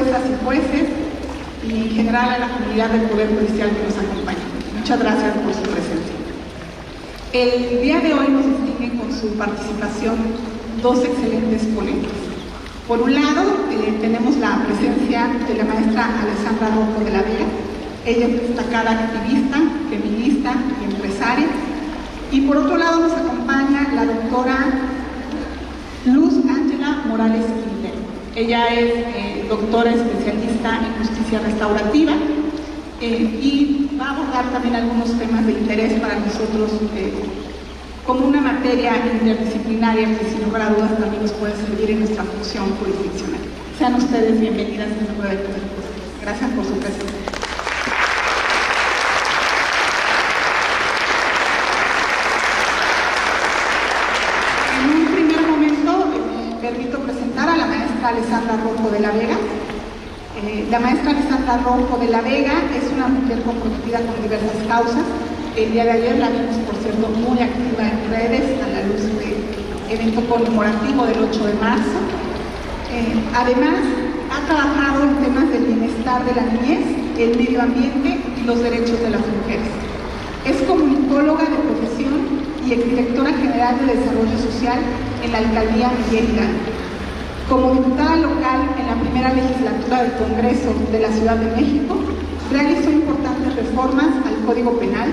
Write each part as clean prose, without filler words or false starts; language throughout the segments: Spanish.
juezas y jueces y en general a la comunidad del Poder Judicial que nos acompaña. Muchas gracias por su presencia. El día de hoy nos distinguen con su participación dos excelentes ponentes. Por un lado, tenemos la presencia de la maestra Alessandra Rojo de la Vega. Ella es destacada activista, feminista y empresaria. Y por otro lado nos acompaña la doctora Luz Ángela Morales Quintero. Ella es doctora especialista en justicia restaurativa y va a abordar también algunos temas de interés para nosotros como una materia interdisciplinaria que sin lugar a dudas también nos puede servir en nuestra función jurisdiccional. Sean ustedes bienvenidas en nombre del Poder Judicial. Gracias por su presencia. Permito presentar a la maestra Alessandra Rojo de la Vega. La maestra Alessandra Rojo de la Vega es una mujer comprometida con diversas causas. El día de ayer la vimos, por cierto, muy activa en redes a la luz del evento conmemorativo del 8 de marzo. Además, ha trabajado en temas del bienestar de la niñez, el medio ambiente y los derechos de las mujeres. Es comunicóloga de profesión y exdirectora general de Desarrollo Social en la Alcaldía Miguel Hidalgo. Como diputada local en la primera legislatura del Congreso de la Ciudad de México, realizó importantes reformas al Código Penal,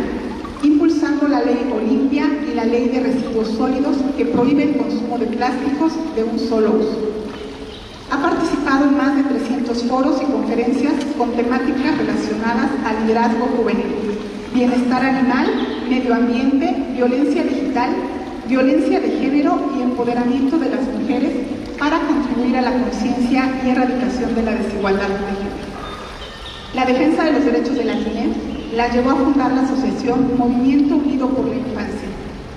impulsando la Ley Olimpia y la Ley de Residuos Sólidos que prohíbe el consumo de plásticos de un solo uso. Ha participado en más de 300 foros y conferencias con temáticas relacionadas al liderazgo juvenil, bienestar animal, medio ambiente, violencia digital, violencia de género y empoderamiento de las mujeres para contribuir a la conciencia y erradicación de la desigualdad de género. La defensa de los derechos de la niñez la llevó a fundar la asociación Movimiento Unido por la Infancia,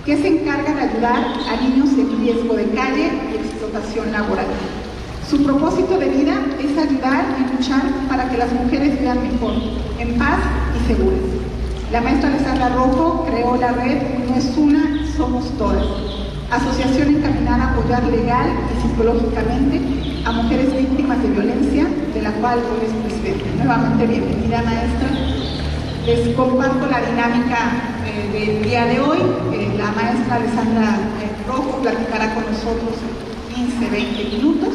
que se encarga de ayudar a niños en riesgo de calle y explotación laboral. Su propósito de vida es ayudar y luchar para que las mujeres vivan mejor, en paz y seguras. La maestra Alessandra Rojo creó la red No es una, somos todas, asociación encaminada a apoyar legal y psicológicamente a mujeres víctimas de violencia, de la cual hoy es presidenta. Nuevamente, bienvenida, maestra. Les comparto la dinámica del día de hoy. La maestra Alessandra Rojo platicará con nosotros 15-20 minutos.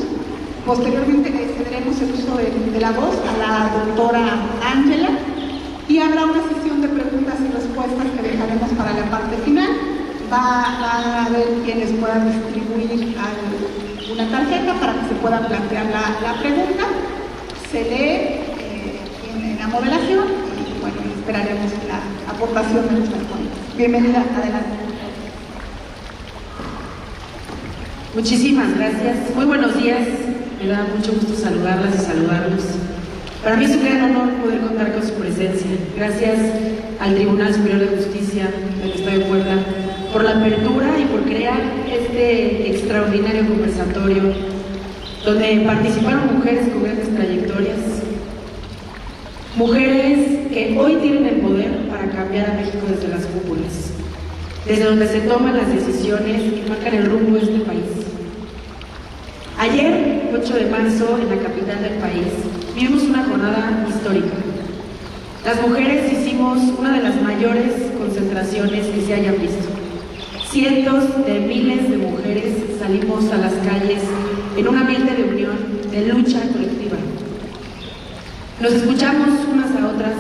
Posteriormente le cederemos el uso de la voz a la doctora Ángela y habrá una sesión de preguntas y respuestas que dejaremos para la parte final. Va a haber quienes puedan distribuir una tarjeta para que se pueda plantear la pregunta. Se lee en la moderación y bueno, esperaremos la aportación de nuestras ponentes. Bienvenida, adelante. Muchísimas gracias. Muy buenos días. Me da mucho gusto saludarlas y saludarlos. Para mí es un gran honor poder contar con su presencia. Gracias al Tribunal Superior de Justicia del Estado de Puebla por la apertura y por crear este extraordinario conversatorio donde participaron mujeres con grandes trayectorias, mujeres que hoy tienen el poder para cambiar a México desde las cúpulas, desde donde se toman las decisiones que marcan el rumbo de este país. Ayer, 8 de marzo, en la capital del país, vivimos una jornada histórica. Las mujeres hicimos una de las mayores concentraciones que se hayan visto. Cientos de miles de mujeres salimos a las calles en un ambiente de unión, de lucha colectiva. Nos escuchamos unas a otras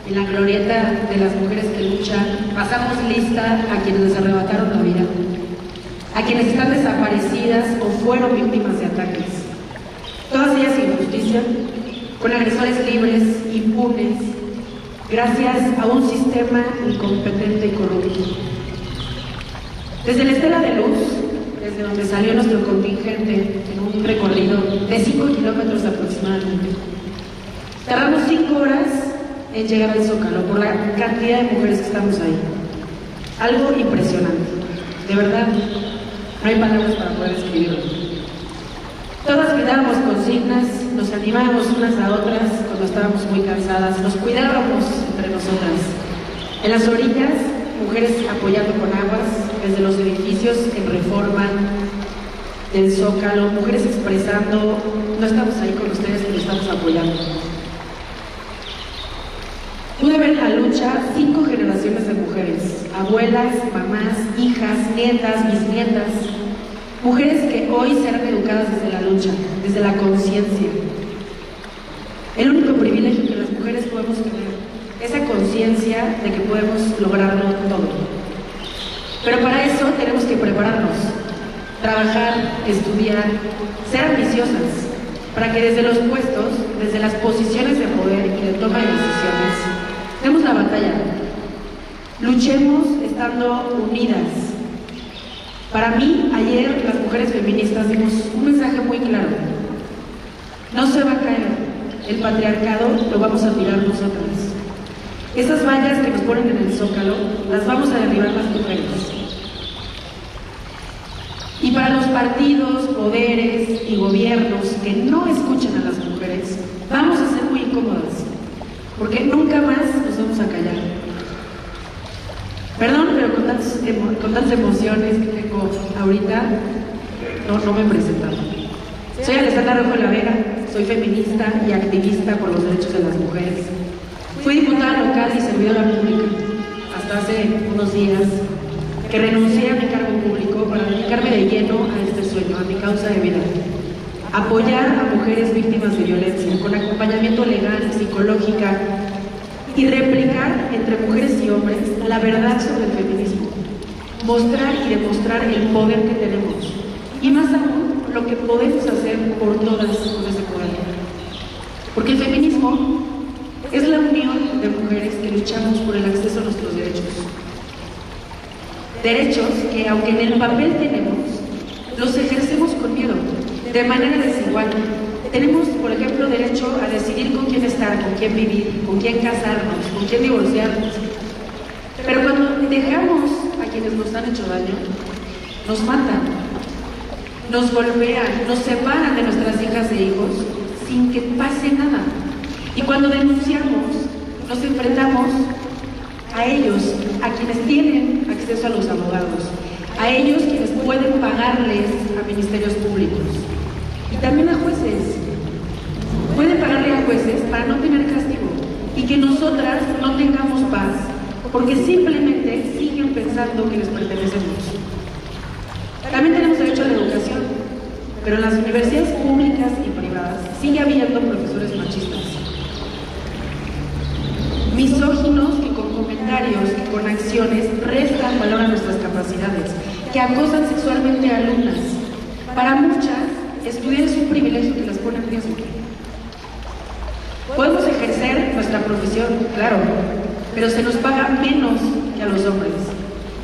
en la glorieta de las mujeres que luchan, pasamos lista a quienes les arrebataron la vida, a quienes están desaparecidas o fueron víctimas de ataques. Todas ellas sin justicia, con agresores libres, impunes, gracias a un sistema incompetente y corrupto. Desde la Estela de Luz, desde donde salió nuestro contingente en un recorrido de 5 kilómetros aproximadamente, tardamos 5 horas en llegar al Zócalo por la cantidad de mujeres que estamos ahí. Algo impresionante, de verdad, no hay palabras para poder describirlo. Todas cuidábamos consignas, nos animábamos unas a otras cuando estábamos muy cansadas, nos cuidábamos entre nosotras. En las orillas, mujeres apoyando con aguas, desde los edificios en Reforma, del Zócalo, mujeres expresando, no estamos ahí con ustedes, pero estamos apoyando. Pude ver en la lucha 5 generaciones de mujeres, abuelas, mamás, hijas, nietas, bisnietas, mujeres que hoy serán educadas desde la lucha, desde la conciencia. El único privilegio que las mujeres podemos tener, esa conciencia de que podemos lograrlo todo. Pero para eso tenemos que prepararnos, trabajar, estudiar, ser ambiciosas, para que desde los puestos, desde las posiciones de poder y de toma de decisiones, demos la batalla. Luchemos estando unidas. Para mí, ayer las mujeres feministas dimos un mensaje muy claro. No se va a caer. El patriarcado lo vamos a tirar nosotras. Esas vallas que nos ponen en el Zócalo, las vamos a derribar las mujeres. Y para los partidos, poderes y gobiernos que no escuchen a las mujeres, vamos a ser muy incómodas, porque nunca más nos vamos a callar. Perdón, pero con tantas emociones que tengo ahorita, no me he presentado. Soy Alessandra Rojo de la Vega, soy feminista y activista por los derechos de las mujeres. Fui diputada local y servidora pública hasta hace unos días, que renuncié a mi cargo público para dedicarme de lleno a este sueño, a mi causa de vida. Apoyar a mujeres víctimas de violencia con acompañamiento legal, psicológica y replicar entre mujeres y hombres la verdad sobre el feminismo. Mostrar y demostrar el poder que tenemos y más aún lo que podemos hacer por todas con ese poder. Porque el feminismo es la unión de mujeres que luchamos por el acceso a nuestros derechos. Derechos que, aunque en el papel tenemos, los ejercemos con miedo, de manera desigual. Tenemos, por ejemplo, derecho a decidir con quién estar, con quién vivir, con quién casarnos, con quién divorciarnos. Pero cuando dejamos a quienes nos han hecho daño, nos matan, nos golpean, nos separan de nuestras hijas e hijos sin que pase nada. Y cuando denunciamos, nos enfrentamos a ellos, a quienes tienen acceso a los abogados, a ellos quienes pueden pagarles a ministerios públicos y también a jueces. Pueden pagarle a jueces para no tener castigo y que nosotras no tengamos paz porque simplemente siguen pensando que les pertenecemos. También tenemos derecho a la educación, pero en las universidades públicas y privadas sigue habiendo profesores machistas, misóginos, que con comentarios y con acciones restan valor a nuestras capacidades, que acosan sexualmente a alumnas. Para muchas, estudiar es un privilegio que las pone en riesgo. Podemos ejercer nuestra profesión, claro, pero se nos paga menos que a los hombres.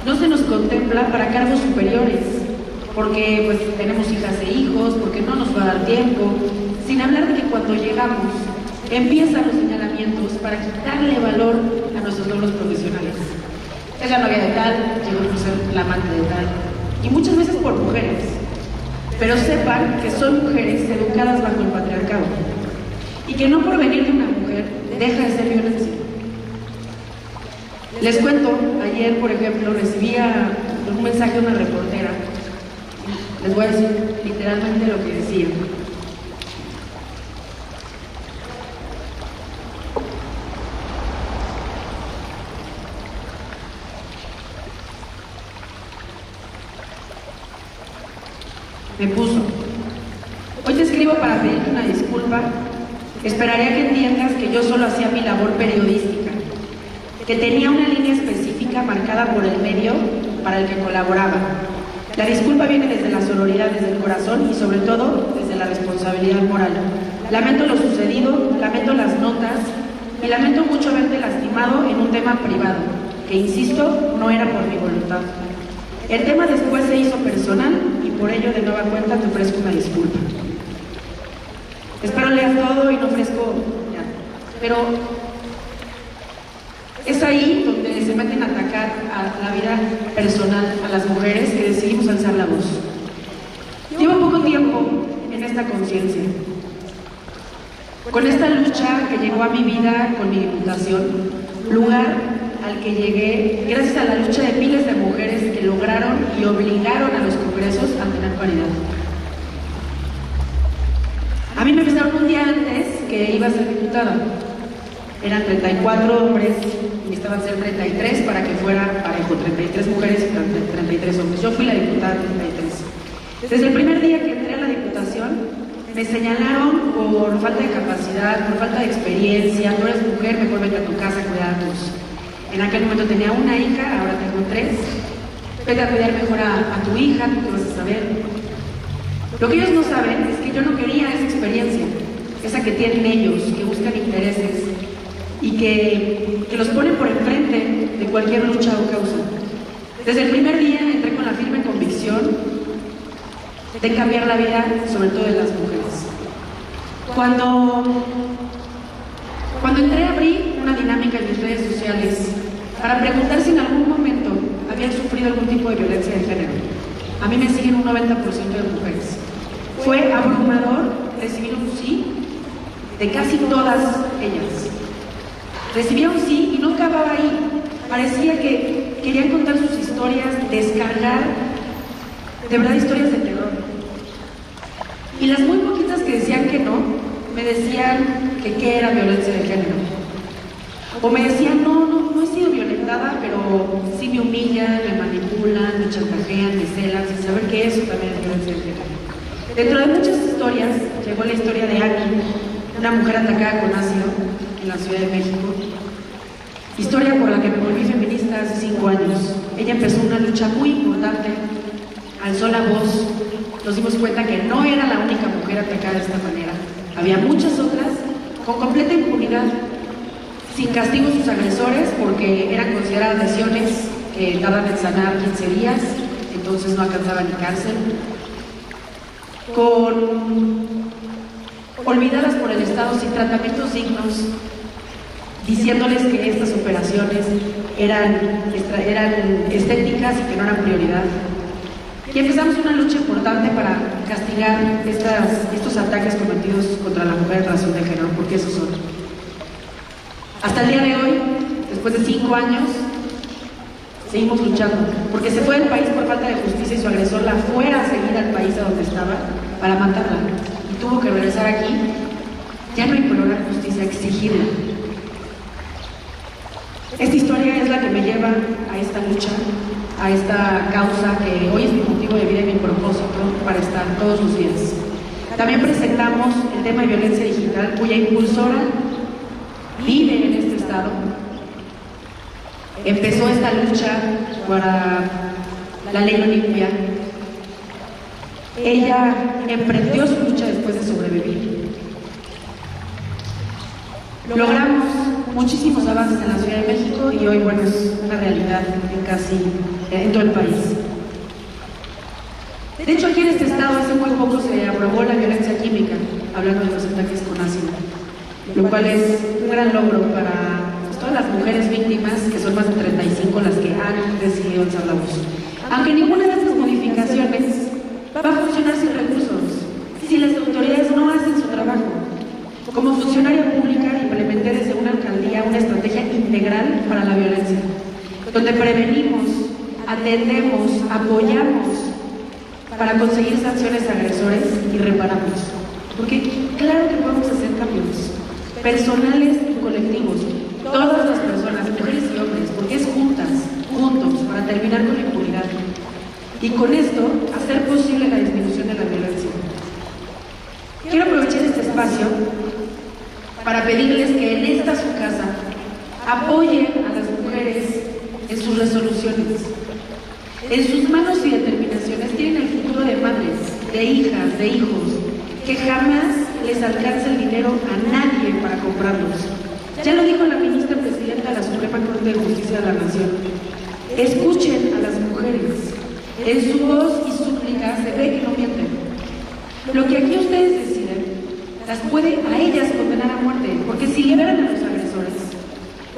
No se nos contempla para cargos superiores, porque pues tenemos hijas e hijos, porque no nos va a dar tiempo, sin hablar de que cuando llegamos empiezan los señalamientos para quitarle valor a nuestros logros profesionales. Es la novia de tal, llegó por ser la amante de tal, y muchas veces por mujeres. Pero sepan que son mujeres educadas bajo el patriarcado, y que no por venir de una mujer deja de ser violencia. Les cuento, ayer por ejemplo recibí un mensaje de una reportera, les voy a decir literalmente lo que decía. Me puso: hoy te escribo para pedirte una disculpa. Esperaría que entiendas que yo solo hacía mi labor periodística, que tenía una línea específica marcada por el medio para el que colaboraba. La disculpa viene desde la sororidad, desde el corazón y sobre todo desde la responsabilidad moral. Lamento lo sucedido, lamento las notas y lamento mucho haberte lastimado en un tema privado, que insisto, no era por mi voluntad. El tema después se hizo personal y por ello de nueva cuenta te ofrezco una disculpa. Espero leas todo y no ofrezco ya. Pero es ahí donde se meten a atacar a la vida personal, a las mujeres que decidimos alzar la voz. Llevo poco tiempo en esta conciencia, con esta lucha que llegó a mi vida con mi diputación, lugar al que llegué gracias a la lucha de miles de mujeres que lograron y obligaron a los congresos a tener paridad. A mí me avisaron un día antes que iba a ser diputada. Eran 34 hombres y necesitaban ser 33 para que fuera parejo, 33 mujeres y 33 hombres. Yo fui la diputada 33. Desde el primer día que entré a la diputación, me señalaron por falta de capacidad, por falta de experiencia. Tú eres mujer, mejor vete a tu casa a cuidar a tus... En aquel momento tenía una hija, ahora tengo 3. Vete a cuidar mejor a tu hija, tú te vas a saber. Lo que ellos no saben es que yo no quería esa experiencia, esa que tienen ellos, que buscan intereses y que los ponen por enfrente de cualquier lucha o causa. Desde el primer día entré con la firme convicción de cambiar la vida, sobre todo de las mujeres. Cuando entré, abrí una dinámica en mis redes sociales para preguntar si en algún momento habían sufrido algún tipo de violencia de género. A mí me siguen un 90% de mujeres. Fue abrumador recibir un sí de casi todas ellas. Recibía un sí y no acababa ahí. Parecía que querían contar sus historias, descargar de verdad historias de terror. Y las muy poquitas que decían que no, me decían que qué era violencia de género. O me decían, no he sido violentada, pero sí me humillan, me manipulan, me chantajean, me celan, sin saber que eso también es violencia de género. Dentro de muchas historias, llegó la historia de Ani, una mujer atacada con ácido en la Ciudad de México. Historia por la que me volví feminista hace 5 años. Ella empezó una lucha muy importante, alzó la voz, nos dimos cuenta que no era la única mujer atacada de esta manera. Había muchas otras con completa impunidad, sin castigo a sus agresores porque eran consideradas lesiones que tardan en sanar 15 días, entonces no alcanzaban ni cárcel. Olvidadas por el Estado sin tratamientos dignos, diciéndoles que estas operaciones eran estéticas y que no eran prioridad. Y empezamos una lucha importante para castigar estos ataques cometidos contra la mujer en razón de género, porque esos son. Hasta el día de hoy, después de 5 años, seguimos luchando, porque se fue del país por falta de justicia y su agresor la fue a seguir al país a donde estaba para matarla. Y tuvo que regresar aquí, ya no implorar justicia, exigirla. Esta historia es la que me lleva a esta lucha, a esta causa que hoy es mi motivo de vida y mi propósito para estar todos los días. También presentamos el tema de violencia digital, cuya impulsora vive en este estado. Empezó esta lucha para la ley Olimpia. Ella emprendió su lucha después de sobrevivir. Logramos muchísimos avances en la Ciudad de México y hoy, bueno, es una realidad en todo el país. De hecho, aquí en este estado hace muy poco se aprobó la violencia química, hablando de los ataques con ácido, lo cual es un gran logro para todas las mujeres víctimas, que son más de 35 las que han decidido alzar la voz. Aunque ninguna de estas modificaciones va a funcionar sin recursos, si las autoridades no hacen su trabajo. Como funcionaria pública implementé desde una alcaldía una estrategia integral para la violencia, donde prevenimos, atendemos, apoyamos para conseguir sanciones a agresores y reparamos. Porque claro que podemos hacer cambios personales y colectivos, todas las personas, mujeres y hombres, porque es juntos, para terminar con la impunidad y con esto hacer posible la disminución de la violencia. Quiero aprovechar este espacio para pedirles que en esta su casa apoyen a las mujeres en sus resoluciones. En sus manos y determinaciones tienen el futuro de madres, de hijas, de hijos, que jamás les alcanza el dinero a nadie para comprarlos. Ya lo dijo la ministra presidenta de la Suprema Corte de Justicia de la Nación. Escuchen a las mujeres. En su voz y súplica se ve que no mienten. Lo que aquí ustedes deciden las puede a ellas condenar a muerte, porque si liberan a los agresores,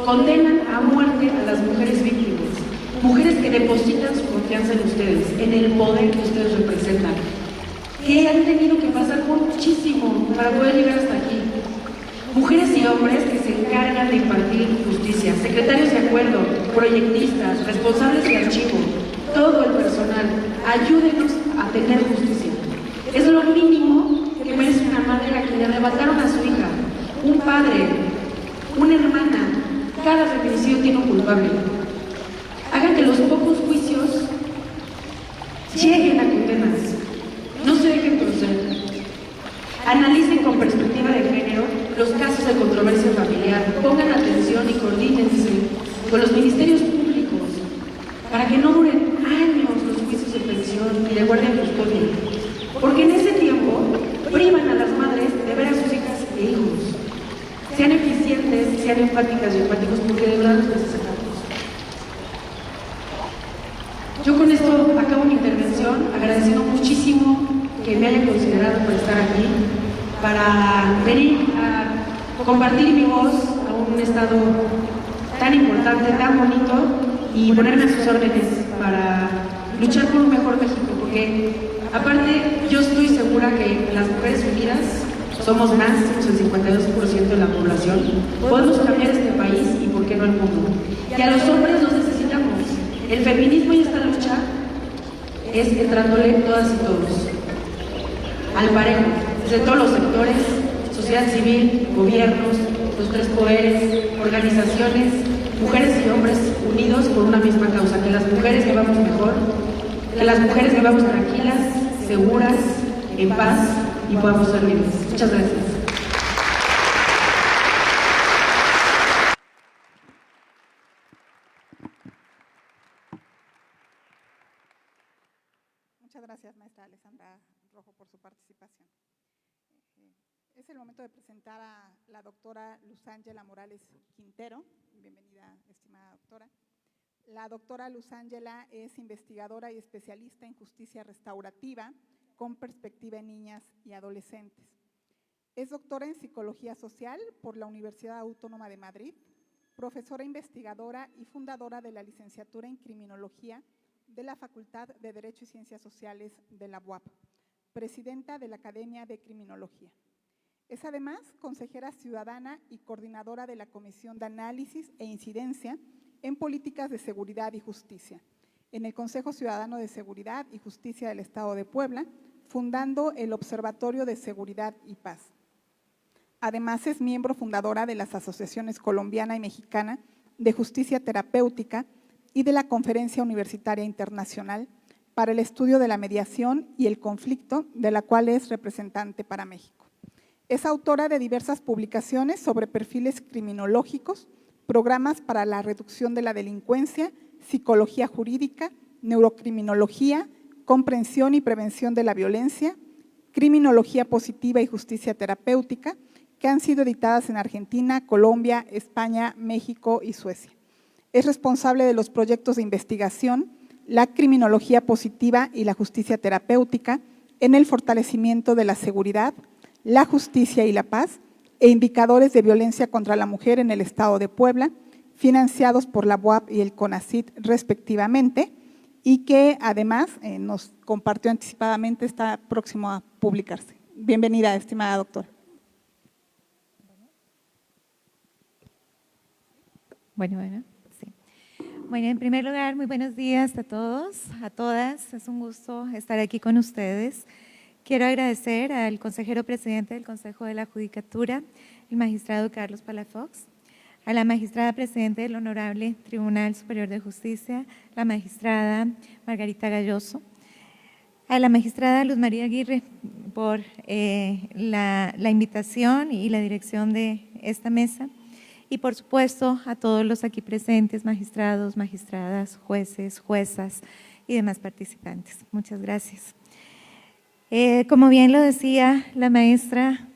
condenan a muerte a las mujeres víctimas, mujeres que depositan su confianza en ustedes, en el poder que ustedes representan, que han tenido que pasar muchísimo para poder llegar hasta aquí. Mujeres y hombres que se encargan de impartir justicia, secretarios de acuerdo, proyectistas, responsables de archivo, todo el personal, ayúdenos a tener justicia. Es lo mínimo que merece una madre aquí mataron a su hija, un padre, una hermana. Cada feminicidio tiene un culpable. Hagan que los pocos juicios lleguen a condenas, no se dejen torcer. Analicen con perspectiva de género los casos de controversia familiar, pongan atención y coordínense con los ministerios públicos para que no duren años los juicios de pensión y de guardia en custodia, porque en ese tiempo privan a las madres de ver a sus hijas e hijos. Sean eficientes, sean empáticas y empáticos, porque de verdad los necesitamos. Yo con esto acabo mi intervención, agradeciendo muchísimo que me hayan considerado por estar aquí, para venir a compartir mi voz a un estado tan importante, tan bonito, y ponerme a sus órdenes para luchar por un mejor México, porque aparte yo estoy segura que las mujeres unidas somos más, somos el 52% de la población, podemos cambiar este país y por qué no el mundo. Y a los hombres los necesitamos. El feminismo y esta lucha es entrándole todas y todos, al parejo, desde todos los sectores, sociedad civil, gobiernos, los tres poderes, organizaciones, mujeres y hombres unidos por una misma causa, que las mujeres vivamos mejor, que las mujeres vivamos tranquilas, seguras, en paz y podamos ser libres. Muchas gracias. Muchas gracias, maestra Alessandra Rojo, por su participación. Es el momento de presentar a la doctora Luz Ángela Morales Quintero. Bienvenida, estimada doctora. La doctora Luz Ángela es investigadora y especialista en justicia restaurativa con perspectiva en niñas y adolescentes. Es doctora en Psicología Social por la Universidad Autónoma de Madrid, profesora investigadora y fundadora de la licenciatura en Criminología de la Facultad de Derecho y Ciencias Sociales de la UAP, presidenta de la Academia de Criminología. Es además consejera ciudadana y coordinadora de la Comisión de Análisis e Incidencia en Políticas de Seguridad y Justicia, en el Consejo Ciudadano de Seguridad y Justicia del Estado de Puebla, fundando el Observatorio de Seguridad y Paz. Además, es miembro fundadora de las Asociaciones Colombiana y Mexicana de Justicia Terapéutica y de la Conferencia Universitaria Internacional para el Estudio de la Mediación y el Conflicto, de la cual es representante para México. Es autora de diversas publicaciones sobre perfiles criminológicos, programas para la reducción de la delincuencia, psicología jurídica, neurocriminología, comprensión y prevención de la violencia, criminología positiva y justicia terapéutica, que han sido editadas en Argentina, Colombia, España, México y Suecia. Es responsable de los proyectos de investigación, la criminología positiva y la justicia terapéutica en el fortalecimiento de la seguridad, la justicia y la paz, e indicadores de violencia contra la mujer en el Estado de Puebla, financiados por la UAP y el CONACYT respectivamente, y que además nos compartió anticipadamente, está próximo a publicarse. Bienvenida, estimada doctora. Bueno, sí. Bueno, en primer lugar, muy buenos días a todos, a todas. Es un gusto estar aquí con ustedes. Quiero agradecer al consejero presidente del Consejo de la Judicatura, el magistrado Carlos Palafox, a la magistrada presidenta del Honorable Tribunal Superior de Justicia, la magistrada Margarita Galloso, a la magistrada Luz María Aguirre por la invitación y la dirección de esta mesa, y por supuesto a todos los aquí presentes, magistrados, magistradas, jueces, juezas y demás participantes. Muchas gracias. Como bien lo decía la maestra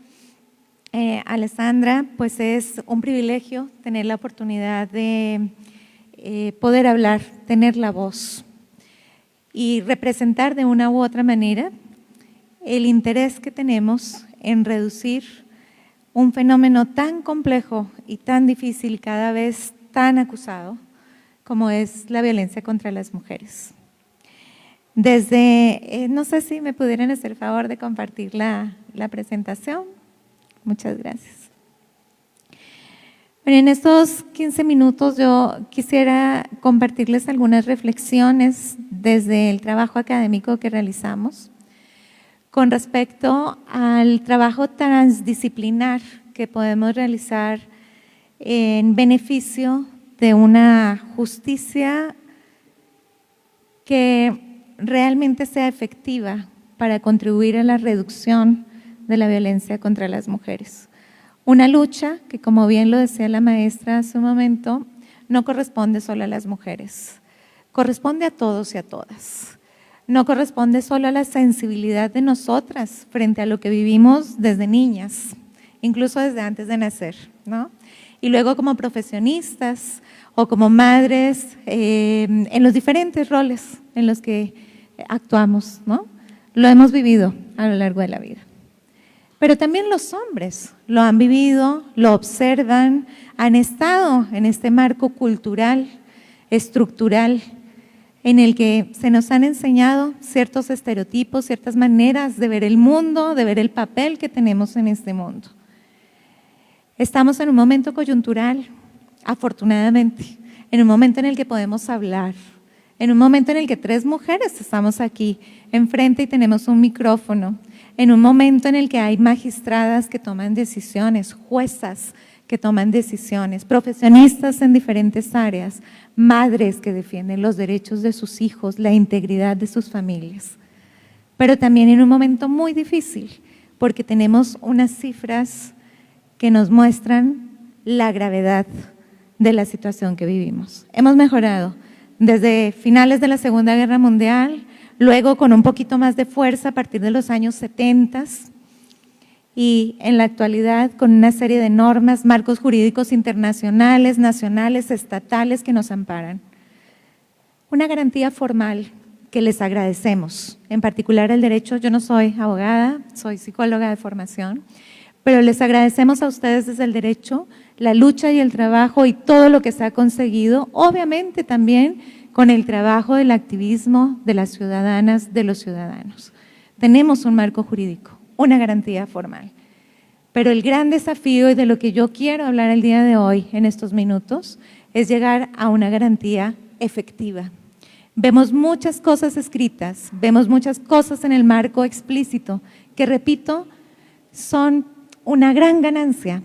Alessandra, pues es un privilegio tener la oportunidad de poder hablar, tener la voz y representar de una u otra manera el interés que tenemos en reducir un fenómeno tan complejo y tan difícil, cada vez tan acusado, como es la violencia contra las mujeres. Desde, no sé si me pudieran hacer el favor de compartir la presentación. Muchas gracias. Bueno, en estos 15 minutos yo quisiera compartirles algunas reflexiones desde el trabajo académico que realizamos con respecto al trabajo transdisciplinar que podemos realizar en beneficio de una justicia que realmente sea efectiva para contribuir a la reducción de la violencia contra las mujeres. Una lucha que, como bien lo decía la maestra hace un momento, no corresponde solo a las mujeres, corresponde a todos y a todas. No corresponde solo a la sensibilidad de nosotras frente a lo que vivimos desde niñas, incluso desde antes de nacer, ¿no? Y luego como profesionistas o como madres, en los diferentes roles en los que actuamos, ¿no? Lo hemos vivido a lo largo de la vida. Pero también los hombres lo han vivido, lo observan, han estado en este marco cultural, estructural, en el que se nos han enseñado ciertos estereotipos, ciertas maneras de ver el mundo, de ver el papel que tenemos en este mundo. Estamos en un momento coyuntural, afortunadamente, en un momento en el que podemos hablar, en un momento en el que 3 mujeres estamos aquí enfrente y tenemos un micrófono, en un momento en el que hay magistradas que toman decisiones, juezas que toman decisiones, profesionistas en diferentes áreas, madres que defienden los derechos de sus hijos, la integridad de sus familias. Pero también en un momento muy difícil, porque tenemos unas cifras que nos muestran la gravedad de la situación que vivimos. Hemos mejorado desde finales de la Segunda Guerra Mundial, luego con un poquito más de fuerza a partir de los años 70 y en la actualidad con una serie de normas, marcos jurídicos internacionales, nacionales, estatales que nos amparan. Una garantía formal que les agradecemos, en particular el derecho. Yo no soy abogada, soy psicóloga de formación, pero les agradecemos a ustedes desde el derecho la lucha y el trabajo y todo lo que se ha conseguido, obviamente también con el trabajo del activismo de las ciudadanas, de los ciudadanos. Tenemos un marco jurídico, una garantía formal, pero el gran desafío y de lo que yo quiero hablar el día de hoy en estos minutos es llegar a una garantía efectiva. Vemos muchas cosas escritas, vemos muchas cosas en el marco explícito que, repito, son una gran ganancia.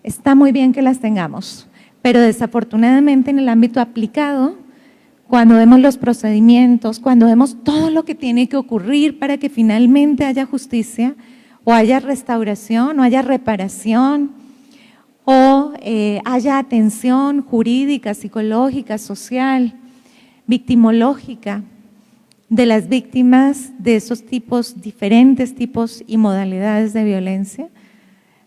Está muy bien que las tengamos, pero desafortunadamente en el ámbito aplicado, cuando vemos los procedimientos, cuando vemos todo lo que tiene que ocurrir para que finalmente haya justicia o haya restauración o haya reparación o haya atención jurídica, psicológica, social, victimológica de las víctimas de esos tipos, diferentes tipos y modalidades de violencia,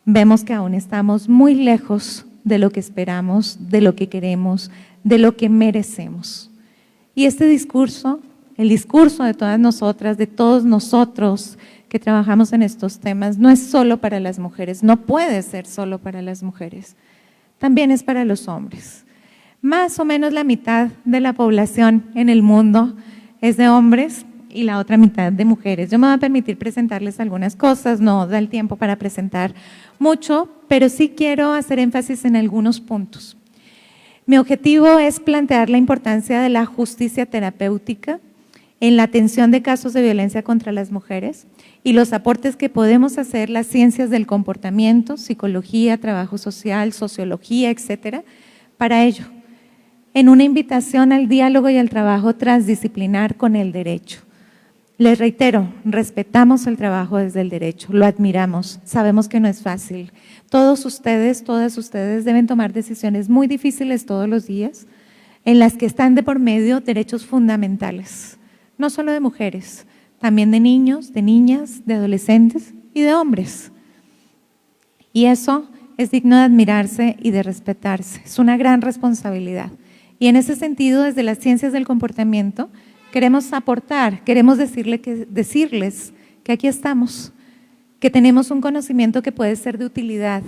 vemos que aún estamos muy lejos de lo que esperamos, de lo que queremos, de lo que merecemos. Y este discurso, el discurso de todas nosotras, de todos nosotros que trabajamos en estos temas, no es solo para las mujeres, no puede ser solo para las mujeres, también es para los hombres. Más o menos la mitad de la población en el mundo es de hombres y la otra mitad de mujeres. Yo me voy a permitir presentarles algunas cosas, no da el tiempo para presentar mucho, pero sí quiero hacer énfasis en algunos puntos. Mi objetivo es plantear la importancia de la justicia terapéutica en la atención de casos de violencia contra las mujeres y los aportes que podemos hacer las ciencias del comportamiento, psicología, trabajo social, sociología, etcétera, para ello, en una invitación al diálogo y al trabajo transdisciplinar con el derecho. Les reitero, respetamos el trabajo desde el derecho, lo admiramos, sabemos que no es fácil. Todos ustedes, todas ustedes deben tomar decisiones muy difíciles todos los días en las que están de por medio derechos fundamentales, no solo de mujeres, también de niños, de niñas, de adolescentes y de hombres. Y eso es digno de admirarse y de respetarse, es una gran responsabilidad. Y en ese sentido, desde las ciencias del comportamiento, queremos aportar, queremos decirles que aquí estamos, que tenemos un conocimiento que puede ser de utilidad,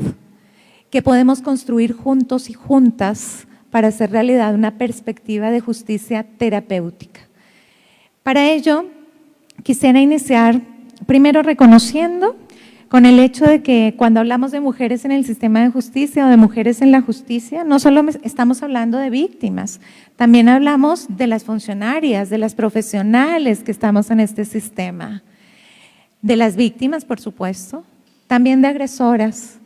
que podemos construir juntos y juntas para hacer realidad una perspectiva de justicia terapéutica. Para ello, quisiera iniciar primero reconociendo con el hecho de que cuando hablamos de mujeres en el sistema de justicia o de mujeres en la justicia, no solo estamos hablando de víctimas, también hablamos de las funcionarias, de las profesionales que estamos en este sistema. de las víctimas, por supuesto, también de agresoras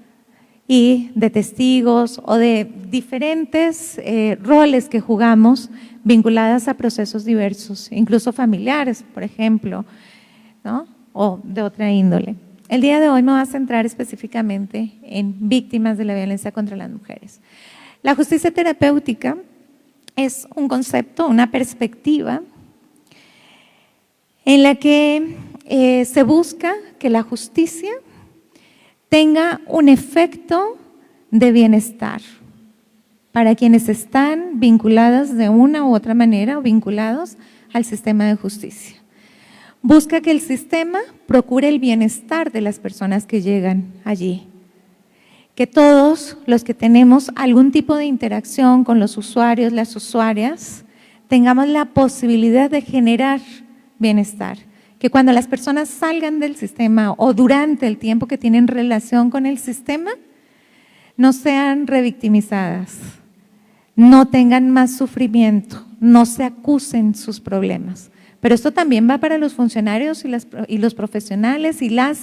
y de testigos o de diferentes roles que jugamos vinculadas a procesos diversos, incluso familiares, por ejemplo, ¿no? O de otra índole. El día de hoy me voy a centrar específicamente en víctimas de la violencia contra las mujeres. La justicia terapéutica es un concepto, una perspectiva en la que se busca que la justicia tenga un efecto de bienestar para quienes están vinculadas de una u otra manera o vinculados al sistema de justicia. Busca que el sistema procure el bienestar de las personas que llegan allí. Que todos los que tenemos algún tipo de interacción con los usuarios, las usuarias, tengamos la posibilidad de generar bienestar. Que cuando las personas salgan del sistema o durante el tiempo que tienen relación con el sistema, no sean revictimizadas, no tengan más sufrimiento, no se acusen sus problemas. Pero esto también va para los funcionarios y los profesionales y las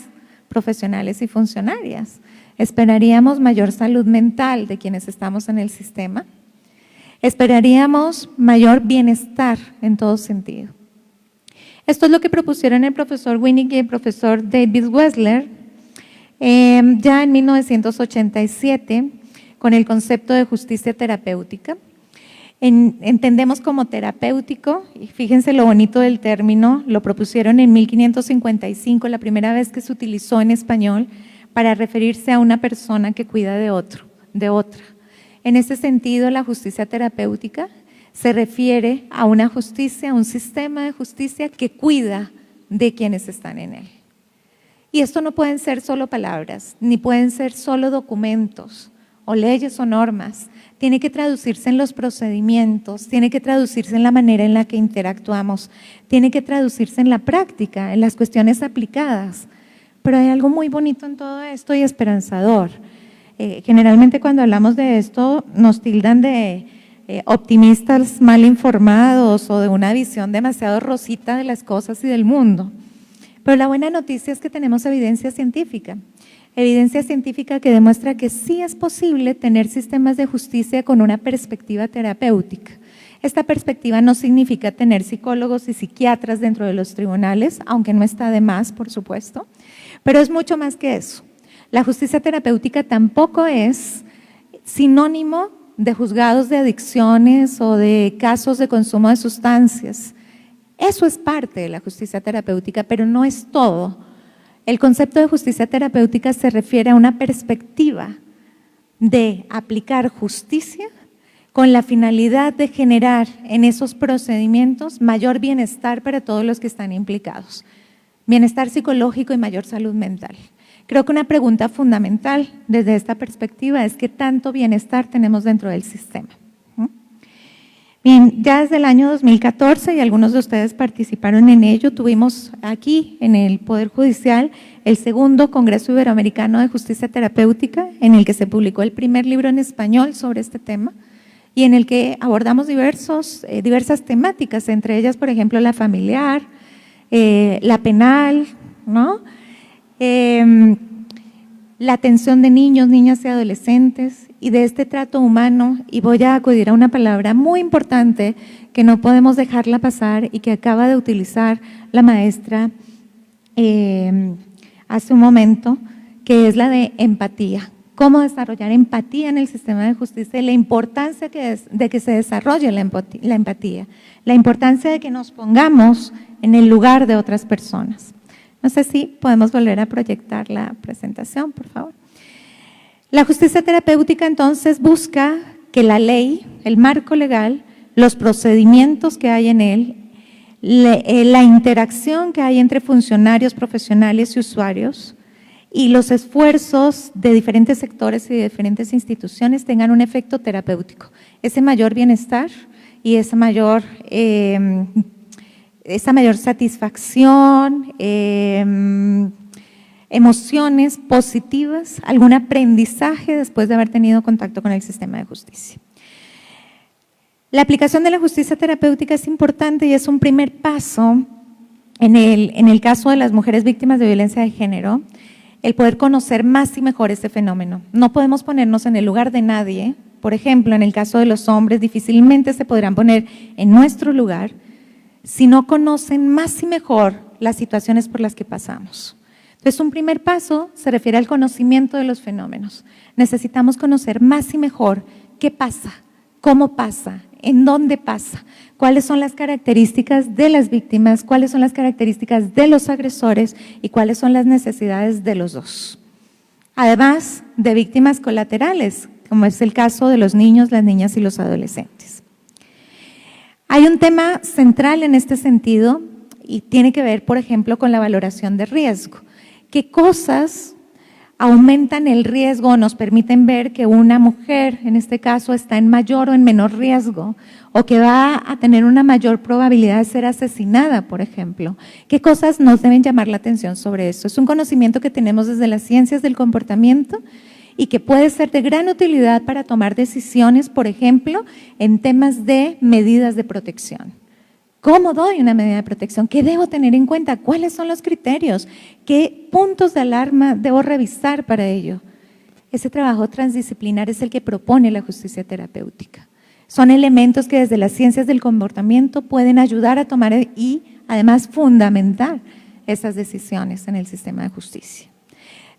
profesionales y funcionarias. Esperaríamos mayor salud mental de quienes estamos en el sistema. Esperaríamos mayor bienestar en todo sentido. Esto es lo que propusieron el profesor Winnicke y el profesor David Wessler ya en 1987 con el concepto de justicia terapéutica. Entendemos como terapéutico, y fíjense lo bonito del término, lo propusieron en 1555, la primera vez que se utilizó en español para referirse a una persona que cuida de otro, de otra. En ese sentido, la justicia terapéutica se refiere a una justicia, a un sistema de justicia que cuida de quienes están en él. Y esto no pueden ser solo palabras, ni pueden ser solo documentos o leyes o normas. Tiene que traducirse en los procedimientos, tiene que traducirse en la manera en la que interactuamos, tiene que traducirse en la práctica, en las cuestiones aplicadas. Pero hay algo muy bonito en todo esto y esperanzador. Generalmente cuando hablamos de esto nos tildan de optimistas mal informados o de una visión demasiado rosita de las cosas y del mundo. Pero la buena noticia es que tenemos evidencia científica que demuestra que sí es posible tener sistemas de justicia con una perspectiva terapéutica. Esta perspectiva no significa tener psicólogos y psiquiatras dentro de los tribunales, aunque no está de más, por supuesto, pero es mucho más que eso. La justicia terapéutica tampoco es sinónimo de juzgados de adicciones o de casos de consumo de sustancias. Eso es parte de la justicia terapéutica, pero no es todo. El concepto de justicia terapéutica se refiere a una perspectiva de aplicar justicia con la finalidad de generar en esos procedimientos mayor bienestar para todos los que están implicados. Bienestar psicológico y mayor salud mental. Creo que una pregunta fundamental desde esta perspectiva es qué tanto bienestar tenemos dentro del sistema. Bien, ya desde el año 2014, y algunos de ustedes participaron en ello, tuvimos aquí en el Poder Judicial el segundo Congreso Iberoamericano de Justicia Terapéutica, en el que se publicó el primer libro en español sobre este tema y en el que abordamos diversas temáticas, entre ellas, por ejemplo, la familiar, la penal, ¿no? La atención de niños, niñas y adolescentes y de este trato humano, y voy a acudir a una palabra muy importante que no podemos dejarla pasar y que acaba de utilizar la maestra hace un momento, que es la de empatía. Cómo desarrollar empatía en el sistema de justicia y la importancia de que se desarrolle la empatía, la importancia de que nos pongamos en el lugar de otras personas. No sé si podemos volver a proyectar la presentación, por favor. La justicia terapéutica entonces busca que la ley, el marco legal, los procedimientos que hay en él, la interacción que hay entre funcionarios, profesionales y usuarios y los esfuerzos de diferentes sectores y de diferentes instituciones tengan un efecto terapéutico. Ese mayor bienestar y esa mayor satisfacción, emociones positivas, algún aprendizaje después de haber tenido contacto con el sistema de justicia. La aplicación de la justicia terapéutica es importante y es un primer paso en el caso de las mujeres víctimas de violencia de género, el poder conocer más y mejor este fenómeno. No podemos ponernos en el lugar de nadie. Por ejemplo, en el caso de los hombres, difícilmente se podrán poner en nuestro lugar si no conocen más y mejor las situaciones por las que pasamos. Entonces, un primer paso se refiere al conocimiento de los fenómenos. Necesitamos conocer más y mejor qué pasa, cómo pasa, en dónde pasa, cuáles son las características de las víctimas, cuáles son las características de los agresores y cuáles son las necesidades de los dos. Además de víctimas colaterales, como es el caso de los niños, las niñas y los adolescentes. Hay un tema central en este sentido y tiene que ver, por ejemplo, con la valoración de riesgo. ¿Qué cosas aumentan el riesgo o nos permiten ver que una mujer, en este caso, está en mayor o en menor riesgo o que va a tener una mayor probabilidad de ser asesinada, por ejemplo? ¿Qué cosas nos deben llamar la atención sobre eso? Es un conocimiento que tenemos desde las ciencias del comportamiento y que puede ser de gran utilidad para tomar decisiones, por ejemplo, en temas de medidas de protección. ¿Cómo doy una medida de protección? ¿Qué debo tener en cuenta? ¿Cuáles son los criterios? ¿Qué puntos de alarma debo revisar para ello? Ese trabajo transdisciplinar es el que propone la justicia terapéutica. Son elementos que desde las ciencias del comportamiento pueden ayudar a tomar y además fundamentar esas decisiones en el sistema de justicia.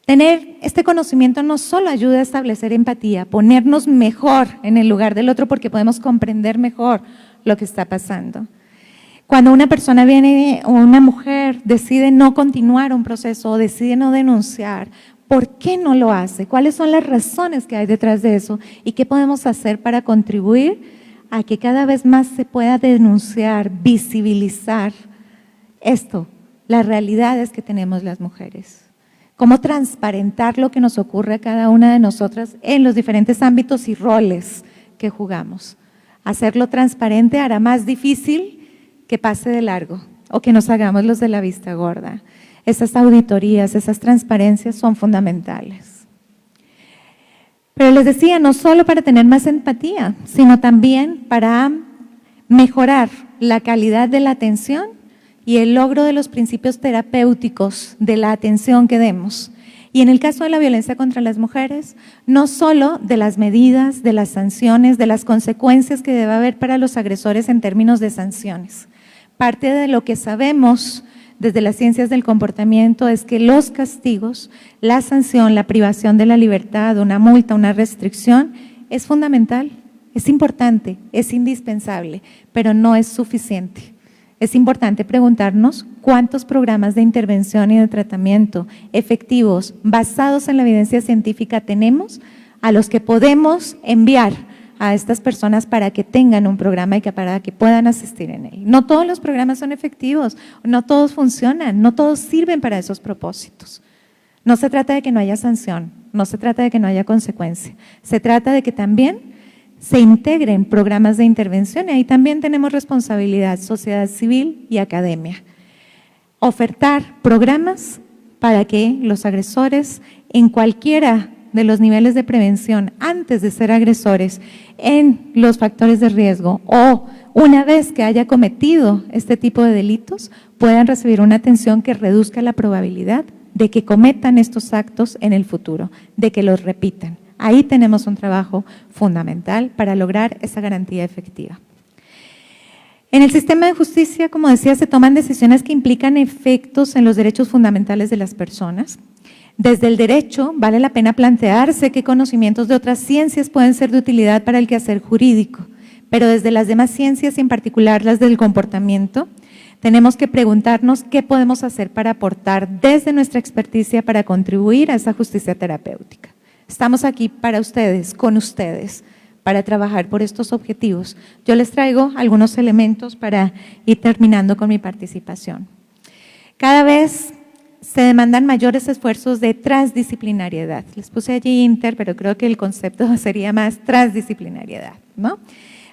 Tener este conocimiento no solo ayuda a establecer empatía, ponernos mejor en el lugar del otro porque podemos comprender mejor lo que está pasando. Cuando una persona viene o una mujer decide no continuar un proceso o decide no denunciar, ¿por qué no lo hace? ¿Cuáles son las razones que hay detrás de eso? ¿Y qué podemos hacer para contribuir a que cada vez más se pueda denunciar, visibilizar esto, las realidades que tenemos las mujeres? ¿Cómo transparentar lo que nos ocurre a cada una de nosotras en los diferentes ámbitos y roles que jugamos? Hacerlo transparente hará más difícil que pase de largo o que nos hagamos los de la vista gorda. Esas auditorías, esas transparencias son fundamentales. Pero les decía, no solo para tener más empatía, sino también para mejorar la calidad de la atención y el logro de los principios terapéuticos de la atención que demos. Y en el caso de la violencia contra las mujeres, no solo de las medidas, de las sanciones, de las consecuencias que debe haber para los agresores en términos de sanciones. Parte de lo que sabemos desde las ciencias del comportamiento es que los castigos, la sanción, la privación de la libertad, una multa, una restricción, es fundamental, es importante, es indispensable, pero no es suficiente. Es importante preguntarnos cuántos programas de intervención y de tratamiento efectivos, basados en la evidencia científica, tenemos a los que podemos enviar a estas personas para que tengan un programa y para que puedan asistir en él. No todos los programas son efectivos, no todos funcionan, no todos sirven para esos propósitos. No se trata de que no haya sanción, no se trata de que no haya consecuencia, se trata de que también se integren programas de intervención y ahí también tenemos responsabilidad, sociedad civil y academia. Ofertar programas para que los agresores en cualquiera de los niveles de prevención antes de ser agresores en los factores de riesgo o una vez que haya cometido este tipo de delitos puedan recibir una atención que reduzca la probabilidad de que cometan estos actos en el futuro, de que los repitan. Ahí tenemos un trabajo fundamental para lograr esa garantía efectiva. En el sistema de justicia, como decía, se toman decisiones que implican efectos en los derechos fundamentales de las personas. Desde el derecho, vale la pena plantearse qué conocimientos de otras ciencias pueden ser de utilidad para el quehacer jurídico, pero desde las demás ciencias, y en particular las del comportamiento, tenemos que preguntarnos qué podemos hacer para aportar desde nuestra experticia para contribuir a esa justicia terapéutica. Estamos aquí para ustedes, con ustedes, para trabajar por estos objetivos. Yo les traigo algunos elementos para ir terminando con mi participación. Cada vez se demandan mayores esfuerzos de transdisciplinariedad. Les puse allí inter, pero creo que el concepto sería más transdisciplinariedad, ¿no?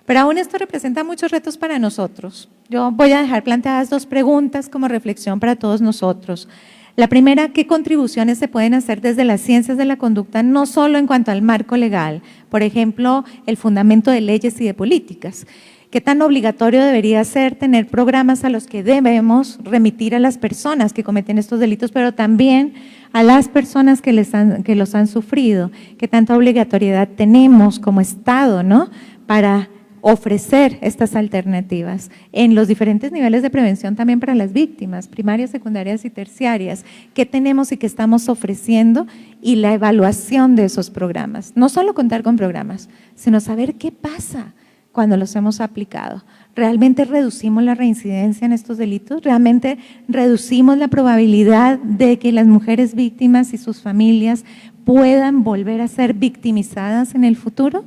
Pero aún esto representa muchos retos para nosotros. Yo voy a dejar planteadas dos preguntas como reflexión para todos nosotros. La primera, ¿qué contribuciones se pueden hacer desde las ciencias de la conducta, no solo en cuanto al marco legal? Por ejemplo, el fundamento de leyes y de políticas. ¿Qué tan obligatorio debería ser tener programas a los que debemos remitir a las personas que cometen estos delitos, pero también a las personas que los han sufrido? ¿Qué tanta obligatoriedad tenemos como Estado, ¿no?, para ofrecer estas alternativas en los diferentes niveles de prevención también para las víctimas, primarias, secundarias y terciarias? ¿Qué tenemos y qué estamos ofreciendo? Y la evaluación de esos programas. No solo contar con programas, sino saber qué pasa cuando los hemos aplicado. ¿Realmente reducimos la reincidencia en estos delitos? ¿Realmente reducimos la probabilidad de que las mujeres víctimas y sus familias puedan volver a ser victimizadas en el futuro?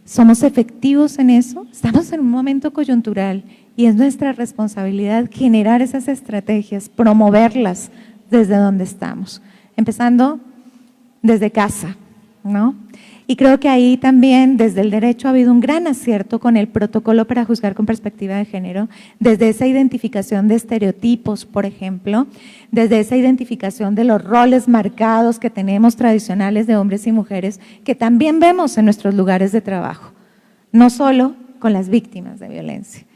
¿Somos efectivos en eso? Estamos en un momento coyuntural y es nuestra responsabilidad generar esas estrategias, promoverlas desde donde estamos, empezando desde casa, ¿no? Y creo que ahí también desde el derecho ha habido un gran acierto con el protocolo para juzgar con perspectiva de género, desde esa identificación de estereotipos, por ejemplo, desde esa identificación de los roles marcados que tenemos tradicionales de hombres y mujeres, que también vemos en nuestros lugares de trabajo, no solo con las víctimas de violencia.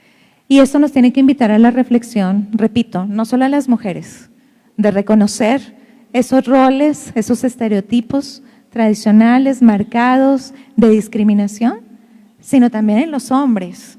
Y esto nos tiene que invitar a la reflexión, repito, no solo a las mujeres, de reconocer esos roles, esos estereotipos tradicionales, marcados de discriminación, sino también en los hombres.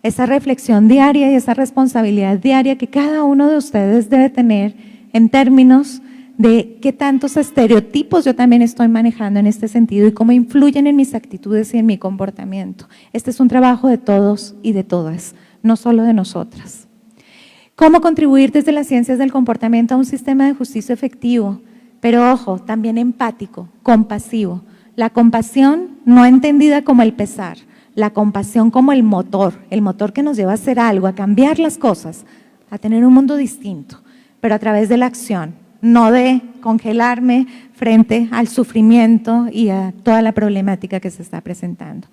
Esa reflexión diaria y esa responsabilidad diaria que cada uno de ustedes debe tener en términos de qué tantos estereotipos yo también estoy manejando en este sentido y cómo influyen en mis actitudes y en mi comportamiento. Este es un trabajo de todos y de todas, no solo de nosotras. ¿Cómo contribuir desde las ciencias del comportamiento a un sistema de justicia efectivo? Pero ojo, también empático, compasivo. La compasión no entendida como el pesar, la compasión como el motor que nos lleva a hacer algo, a cambiar las cosas, a tener un mundo distinto, pero a través de la acción, no de congelarme frente al sufrimiento y a toda la problemática que se está presentando.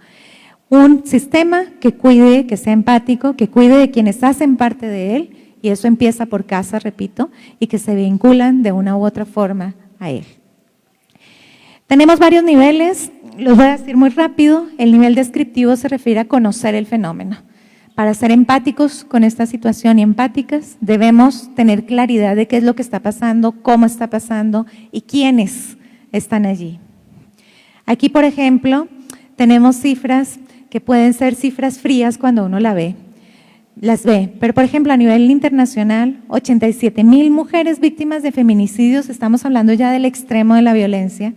Un sistema que cuide, que sea empático, que cuide de quienes hacen parte de él, y eso empieza por casa, repito, y que se vinculan de una u otra forma a él. Tenemos varios niveles, los voy a decir muy rápido. El nivel descriptivo se refiere a conocer el fenómeno. Para ser empáticos con esta situación y empáticas, debemos tener claridad de qué es lo que está pasando, cómo está pasando y quiénes están allí. Aquí, por ejemplo, tenemos cifras que pueden ser cifras frías cuando uno las ve, pero por ejemplo a nivel internacional, 87,000 mujeres víctimas de feminicidios, estamos hablando ya del extremo de la violencia,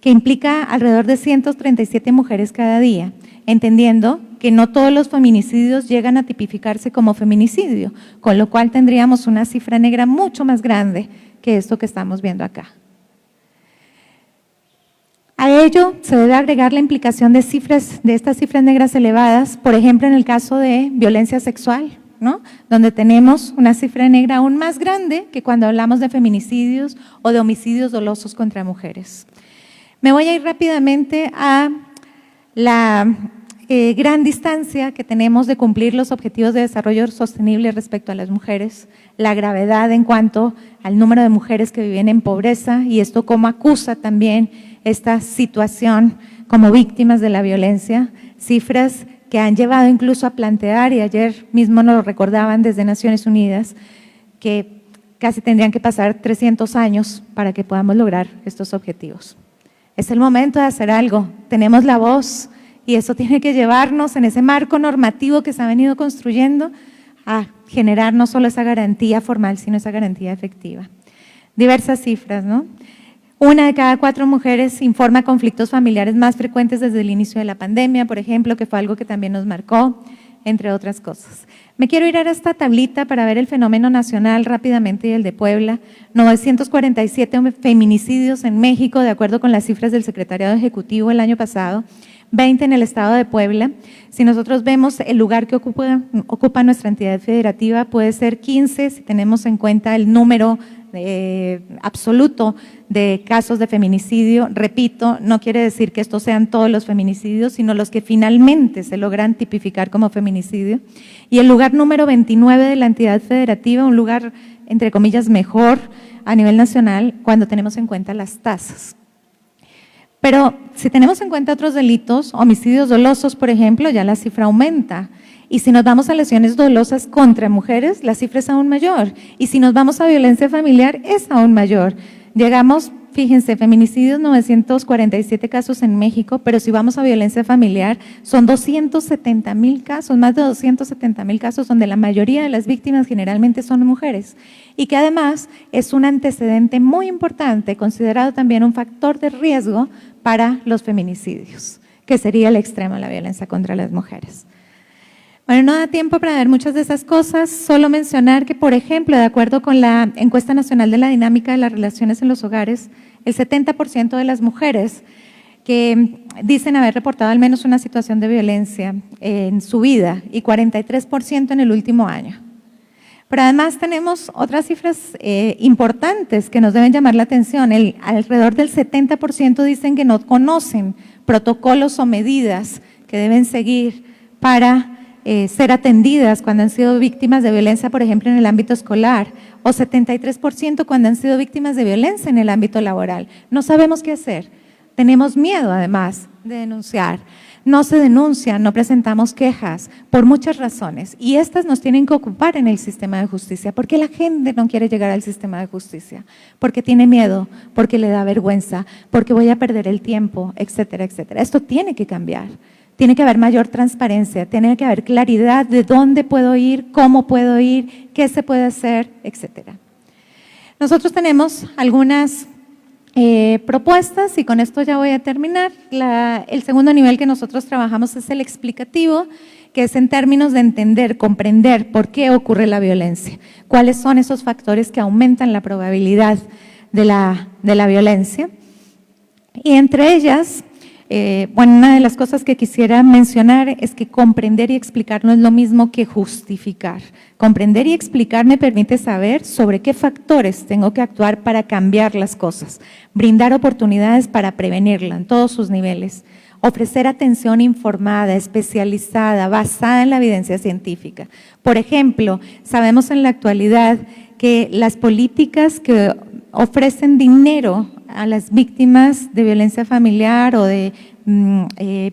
que implica alrededor de 137 mujeres cada día, entendiendo que no todos los feminicidios llegan a tipificarse como feminicidio, con lo cual tendríamos una cifra negra mucho más grande que esto que estamos viendo acá. A ello se debe agregar la implicación de estas cifras negras elevadas, por ejemplo en el caso de violencia sexual, ¿no?, donde tenemos una cifra negra aún más grande que cuando hablamos de feminicidios o de homicidios dolosos contra mujeres. Me voy a ir rápidamente a la gran distancia que tenemos de cumplir los objetivos de desarrollo sostenible respecto a las mujeres, la gravedad en cuanto al número de mujeres que viven en pobreza y esto cómo acusa también esta situación como víctimas de la violencia, cifras que han llevado incluso a plantear, y ayer mismo nos lo recordaban desde Naciones Unidas, que casi tendrían que pasar 300 años para que podamos lograr estos objetivos. Es el momento de hacer algo, tenemos la voz y eso tiene que llevarnos en ese marco normativo que se ha venido construyendo a generar no solo esa garantía formal, sino esa garantía efectiva. Diversas cifras, ¿no? 1 de cada 4 mujeres informa conflictos familiares más frecuentes desde el inicio de la pandemia, por ejemplo, que fue algo que también nos marcó, entre otras cosas. Me quiero ir a esta tablita para ver el fenómeno nacional rápidamente y el de Puebla. 947 feminicidios en México, de acuerdo con las cifras del Secretariado Ejecutivo el año pasado. 20 en el estado de Puebla. Si nosotros vemos el lugar que ocupa nuestra entidad federativa, puede ser 15 si tenemos en cuenta el número absoluto de casos de feminicidio. Repito, no quiere decir que estos sean todos los feminicidios, sino los que finalmente se logran tipificar como feminicidio. Y el lugar número 29 de la entidad federativa, un lugar, entre comillas, mejor a nivel nacional cuando tenemos en cuenta las tasas. Pero si tenemos en cuenta otros delitos, homicidios dolosos, por ejemplo, ya la cifra aumenta. Y si nos vamos a lesiones dolosas contra mujeres, la cifra es aún mayor. Y si nos vamos a violencia familiar, es aún mayor. Llegamos, fíjense, feminicidios 947 casos en México, pero si vamos a violencia familiar, son 270,000 casos, más de 270,000 casos, donde la mayoría de las víctimas generalmente son mujeres. Y que además es un antecedente muy importante, considerado también un factor de riesgo para los feminicidios, que sería el extremo de la violencia contra las mujeres. Bueno, no da tiempo para ver muchas de esas cosas, solo mencionar que, por ejemplo, de acuerdo con la Encuesta Nacional de la Dinámica de las Relaciones en los Hogares, el 70% de las mujeres que dicen haber reportado al menos una situación de violencia en su vida y 43% en el último año. Pero además tenemos otras cifras importantes que nos deben llamar la atención. Alrededor del 70% dicen que no conocen protocolos o medidas que deben seguir para ser atendidas cuando han sido víctimas de violencia, por ejemplo, en el ámbito escolar, o 73% cuando han sido víctimas de violencia en el ámbito laboral. No sabemos qué hacer. Tenemos miedo, además, de denunciar. No se denuncia, no presentamos quejas, por muchas razones. Y estas nos tienen que ocupar en el sistema de justicia. ¿Por qué la gente no quiere llegar al sistema de justicia? Porque tiene miedo, porque le da vergüenza, porque voy a perder el tiempo, etcétera, etcétera. Esto tiene que cambiar. Tiene que haber mayor transparencia, tiene que haber claridad de dónde puedo ir, cómo puedo ir, qué se puede hacer, etcétera. Nosotros tenemos algunas propuestas y con esto ya voy a terminar. El segundo nivel que nosotros trabajamos es el explicativo, que es en términos de entender, comprender por qué ocurre la violencia, cuáles son esos factores que aumentan la probabilidad de la violencia. Y entre ellas, bueno, una de las cosas que quisiera mencionar es que comprender y explicar no es lo mismo que justificar. Comprender y explicar me permite saber sobre qué factores tengo que actuar para cambiar las cosas, brindar oportunidades para prevenirla en todos sus niveles, ofrecer atención informada, especializada, basada en la evidencia científica. Por ejemplo, sabemos en la actualidad que las políticas que ofrecen dinero a las víctimas de violencia familiar o de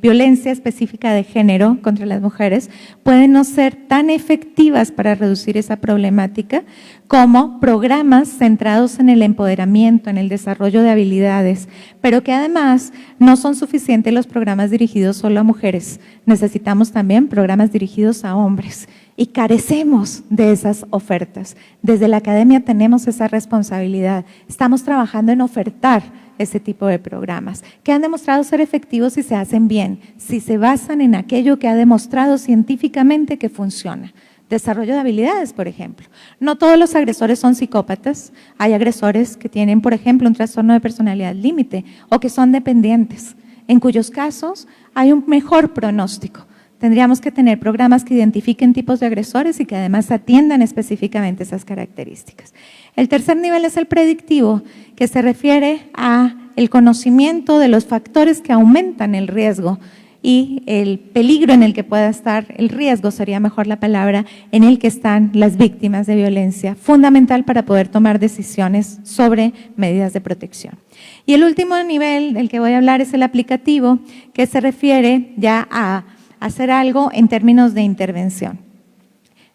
violencia específica de género contra las mujeres pueden no ser tan efectivas para reducir esa problemática como programas centrados en el empoderamiento, en el desarrollo de habilidades, pero que además no son suficientes los programas dirigidos solo a mujeres. Necesitamos también programas dirigidos a hombres y carecemos de esas ofertas. Desde la academia tenemos esa responsabilidad. Estamos trabajando en ofertar ese tipo de programas que han demostrado ser efectivos si se hacen bien, si se basan en aquello que ha demostrado científicamente que funciona. Desarrollo de habilidades, por ejemplo. No todos los agresores son psicópatas. Hay agresores que tienen, por ejemplo, un trastorno de personalidad límite o que son dependientes, en cuyos casos hay un mejor pronóstico. Tendríamos que tener programas que identifiquen tipos de agresores y que además atiendan específicamente esas características. El tercer nivel es el predictivo, que se refiere a el conocimiento de los factores que aumentan el riesgo y el peligro en el que pueda estar, el riesgo sería mejor la palabra, en el que están las víctimas de violencia, fundamental para poder tomar decisiones sobre medidas de protección. Y el último nivel del que voy a hablar es el aplicativo, que se refiere ya a hacer algo en términos de intervención.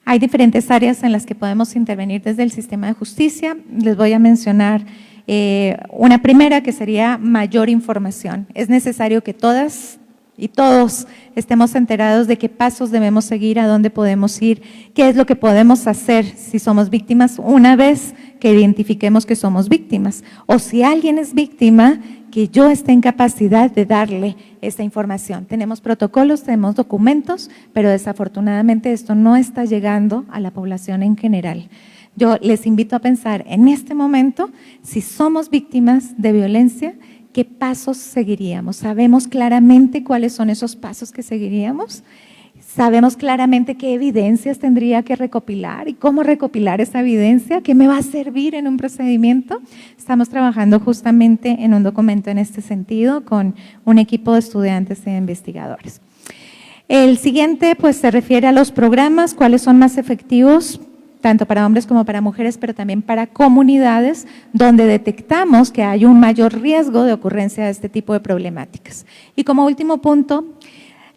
Hay diferentes áreas en las que podemos intervenir desde el sistema de justicia. Les voy a mencionar una primera, que sería mayor información. Es necesario que todas y todos estemos enterados de qué pasos debemos seguir, a dónde podemos ir, qué es lo que podemos hacer si somos víctimas una vez que identifiquemos que somos víctimas, o si alguien es víctima, que yo esté en capacidad de darle esta información. Tenemos protocolos, tenemos documentos, pero desafortunadamente esto no está llegando a la población en general. Yo les invito a pensar en este momento, si somos víctimas de violencia, ¿qué pasos seguiríamos? ¿Sabemos claramente cuáles son esos pasos que seguiríamos? ¿Sabemos claramente qué evidencias tendría que recopilar y cómo recopilar esa evidencia? ¿Qué me va a servir en un procedimiento? Estamos trabajando justamente en un documento en este sentido con un equipo de estudiantes e investigadores. El siguiente pues se refiere a los programas, cuáles son más efectivos tanto para hombres como para mujeres, pero también para comunidades donde detectamos que hay un mayor riesgo de ocurrencia de este tipo de problemáticas. Y como último punto,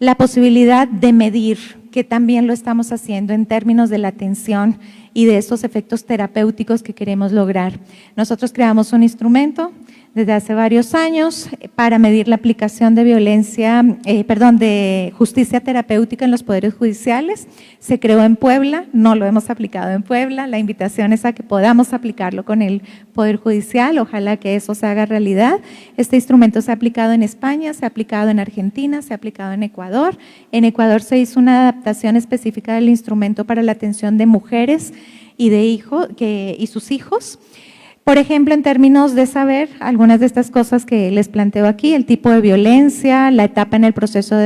la posibilidad de medir, que también lo estamos haciendo en términos de la atención y de estos efectos terapéuticos que queremos lograr. Nosotros creamos un instrumento desde hace varios años para medir la aplicación de de justicia terapéutica en los poderes judiciales. Se creó en Puebla, no lo hemos aplicado en Puebla. La invitación es a que podamos aplicarlo con el Poder Judicial, ojalá que eso se haga realidad. Este instrumento se ha aplicado en España, se ha aplicado en Argentina, se ha aplicado en Ecuador. En Ecuador se hizo una adaptación específica del instrumento para la atención de mujeres y y sus hijos. Por ejemplo, en términos de saber algunas de estas cosas que les planteo aquí, el tipo de violencia, la etapa en el proceso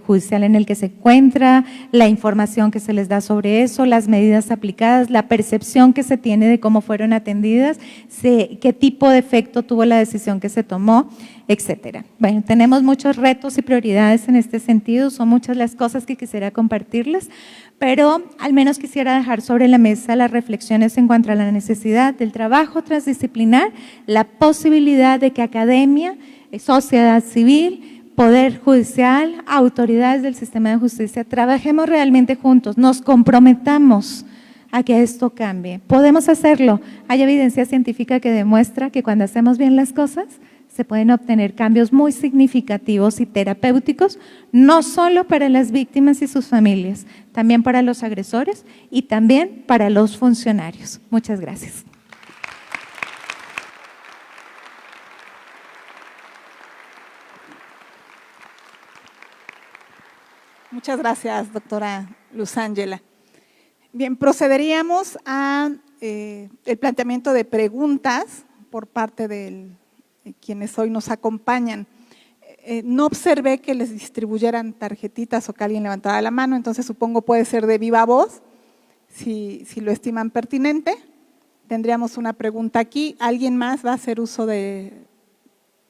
judicial en el que se encuentra, la información que se les da sobre eso, las medidas aplicadas, la percepción que se tiene de cómo fueron atendidas, qué tipo de efecto tuvo la decisión que se tomó, etcétera. Bueno, tenemos muchos retos y prioridades en este sentido, son muchas las cosas que quisiera compartirles, pero al menos quisiera dejar sobre la mesa las reflexiones en cuanto a la necesidad del trabajo transdisciplinar, la posibilidad de que academia, sociedad civil, poder judicial, autoridades del sistema de justicia, trabajemos realmente juntos, nos comprometamos a que esto cambie. Podemos hacerlo. Hay evidencia científica que demuestra que cuando hacemos bien las cosas, se pueden obtener cambios muy significativos y terapéuticos, no solo para las víctimas y sus familias, también para los agresores y también para los funcionarios. Muchas gracias. Muchas gracias, doctora Luz Ángela. Bien, procederíamos a el planteamiento de preguntas por parte de quienes hoy nos acompañan. No observé que les distribuyeran tarjetitas o que alguien levantara la mano, entonces supongo puede ser de viva voz, si lo estiman pertinente. Tendríamos una pregunta aquí. ¿Alguien más va a hacer uso de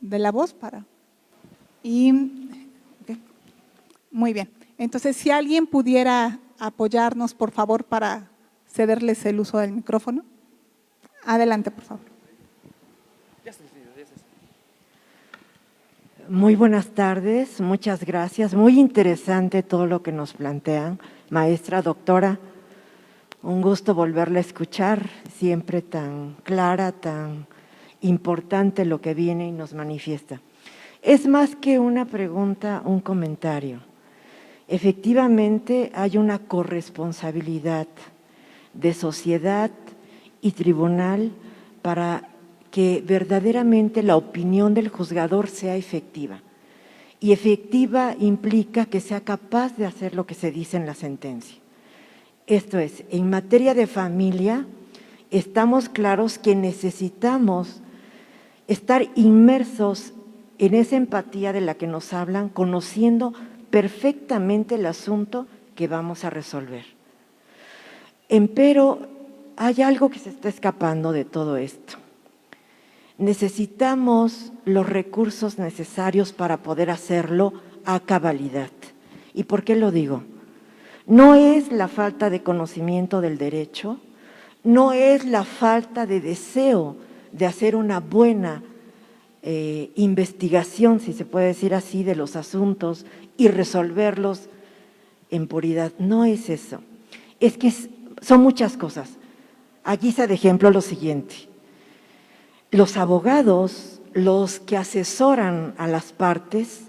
la voz para? Muy bien. Entonces, si alguien pudiera apoyarnos, por favor, para cederles el uso del micrófono. Adelante, por favor. Muy buenas tardes, muchas gracias. Muy interesante todo lo que nos plantean. Maestra, doctora, un gusto volverla a escuchar, siempre tan clara, tan importante lo que viene y nos manifiesta. Es más que una pregunta, un comentario. Efectivamente, hay una corresponsabilidad de sociedad y tribunal para que verdaderamente la opinión del juzgador sea efectiva. Y efectiva implica que sea capaz de hacer lo que se dice en la sentencia. Esto es, en materia de familia, estamos claros que necesitamos estar inmersos en esa empatía de la que nos hablan, conociendo perfectamente el asunto que vamos a resolver. Empero, hay algo que se está escapando de todo esto. Necesitamos los recursos necesarios para poder hacerlo a cabalidad. ¿Y por qué lo digo? No es la falta de conocimiento del derecho, no es la falta de deseo de hacer una buena investigación, si se puede decir así, de los asuntos y resolverlos en puridad. No es eso. Es que son muchas cosas. Aquí se da de ejemplo lo siguiente. Los abogados, los que asesoran a las partes,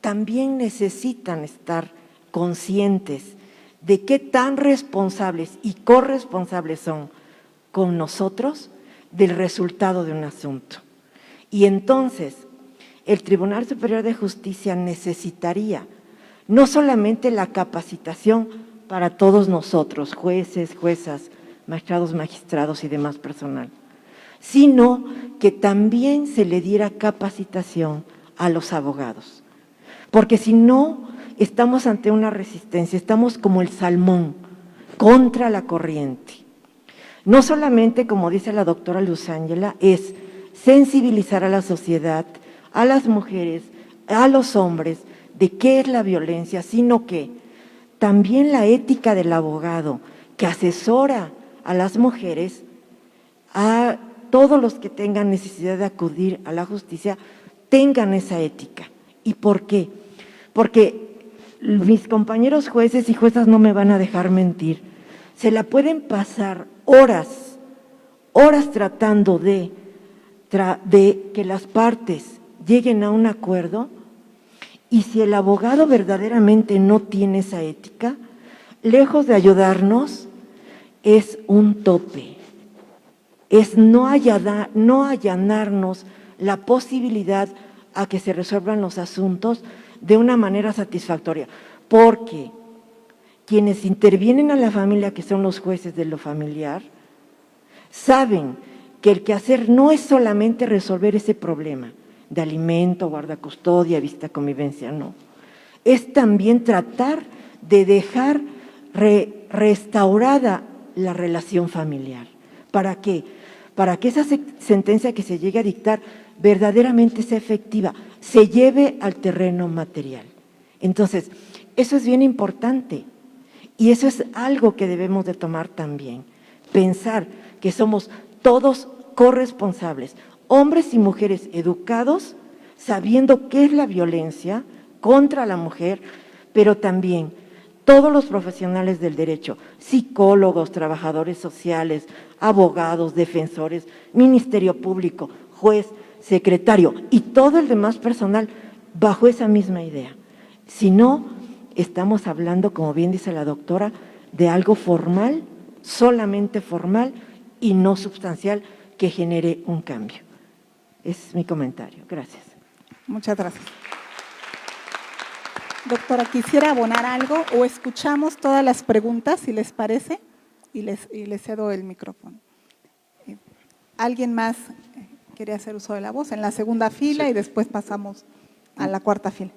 también necesitan estar conscientes de qué tan responsables y corresponsables son con nosotros del resultado de un asunto. Y entonces, el Tribunal Superior de Justicia necesitaría no solamente la capacitación para todos nosotros, jueces, juezas, magistrados, magistrados y demás personal, sino que también se le diera capacitación a los abogados. Porque si no, estamos ante una resistencia, estamos como el salmón contra la corriente. No solamente, como dice la doctora Luz Ángela, es sensibilizar a la sociedad, a las mujeres, a los hombres, de qué es la violencia, sino que también la ética del abogado que asesora a las mujeres, a todos los que tengan necesidad de acudir a la justicia, tengan esa ética. ¿Y por qué? Porque mis compañeros jueces y juezas no me van a dejar mentir, se la pueden pasar horas tratando de que las partes lleguen a un acuerdo, y si el abogado verdaderamente no tiene esa ética, lejos de ayudarnos, es un tope, es no allanarnos la posibilidad a que se resuelvan los asuntos de una manera satisfactoria, porque quienes intervienen a la familia, que son los jueces de lo familiar, saben que el quehacer no es solamente resolver ese problema de alimento, guardacustodia, vista, convivencia, no. Es también tratar de dejar restaurada la relación familiar. ¿Para qué? Para que esa sentencia que se llegue a dictar verdaderamente sea efectiva, se lleve al terreno material. Entonces, eso es bien importante y eso es algo que debemos de tomar también. Pensar que somos todos corresponsables, hombres y mujeres educados, sabiendo qué es la violencia contra la mujer, pero también todos los profesionales del derecho, psicólogos, trabajadores sociales, abogados, defensores, Ministerio Público, juez, secretario y todo el demás personal bajo esa misma idea. Si no, estamos hablando, como bien dice la doctora, de algo formal, solamente formal y no sustancial que genere un cambio. Es mi comentario. Gracias. Muchas gracias. Doctora, quisiera abonar algo o escuchamos todas las preguntas, si les parece, y les cedo el micrófono. ¿Alguien más quiere hacer uso de la voz? En la segunda fila sí. Y después pasamos a la cuarta fila.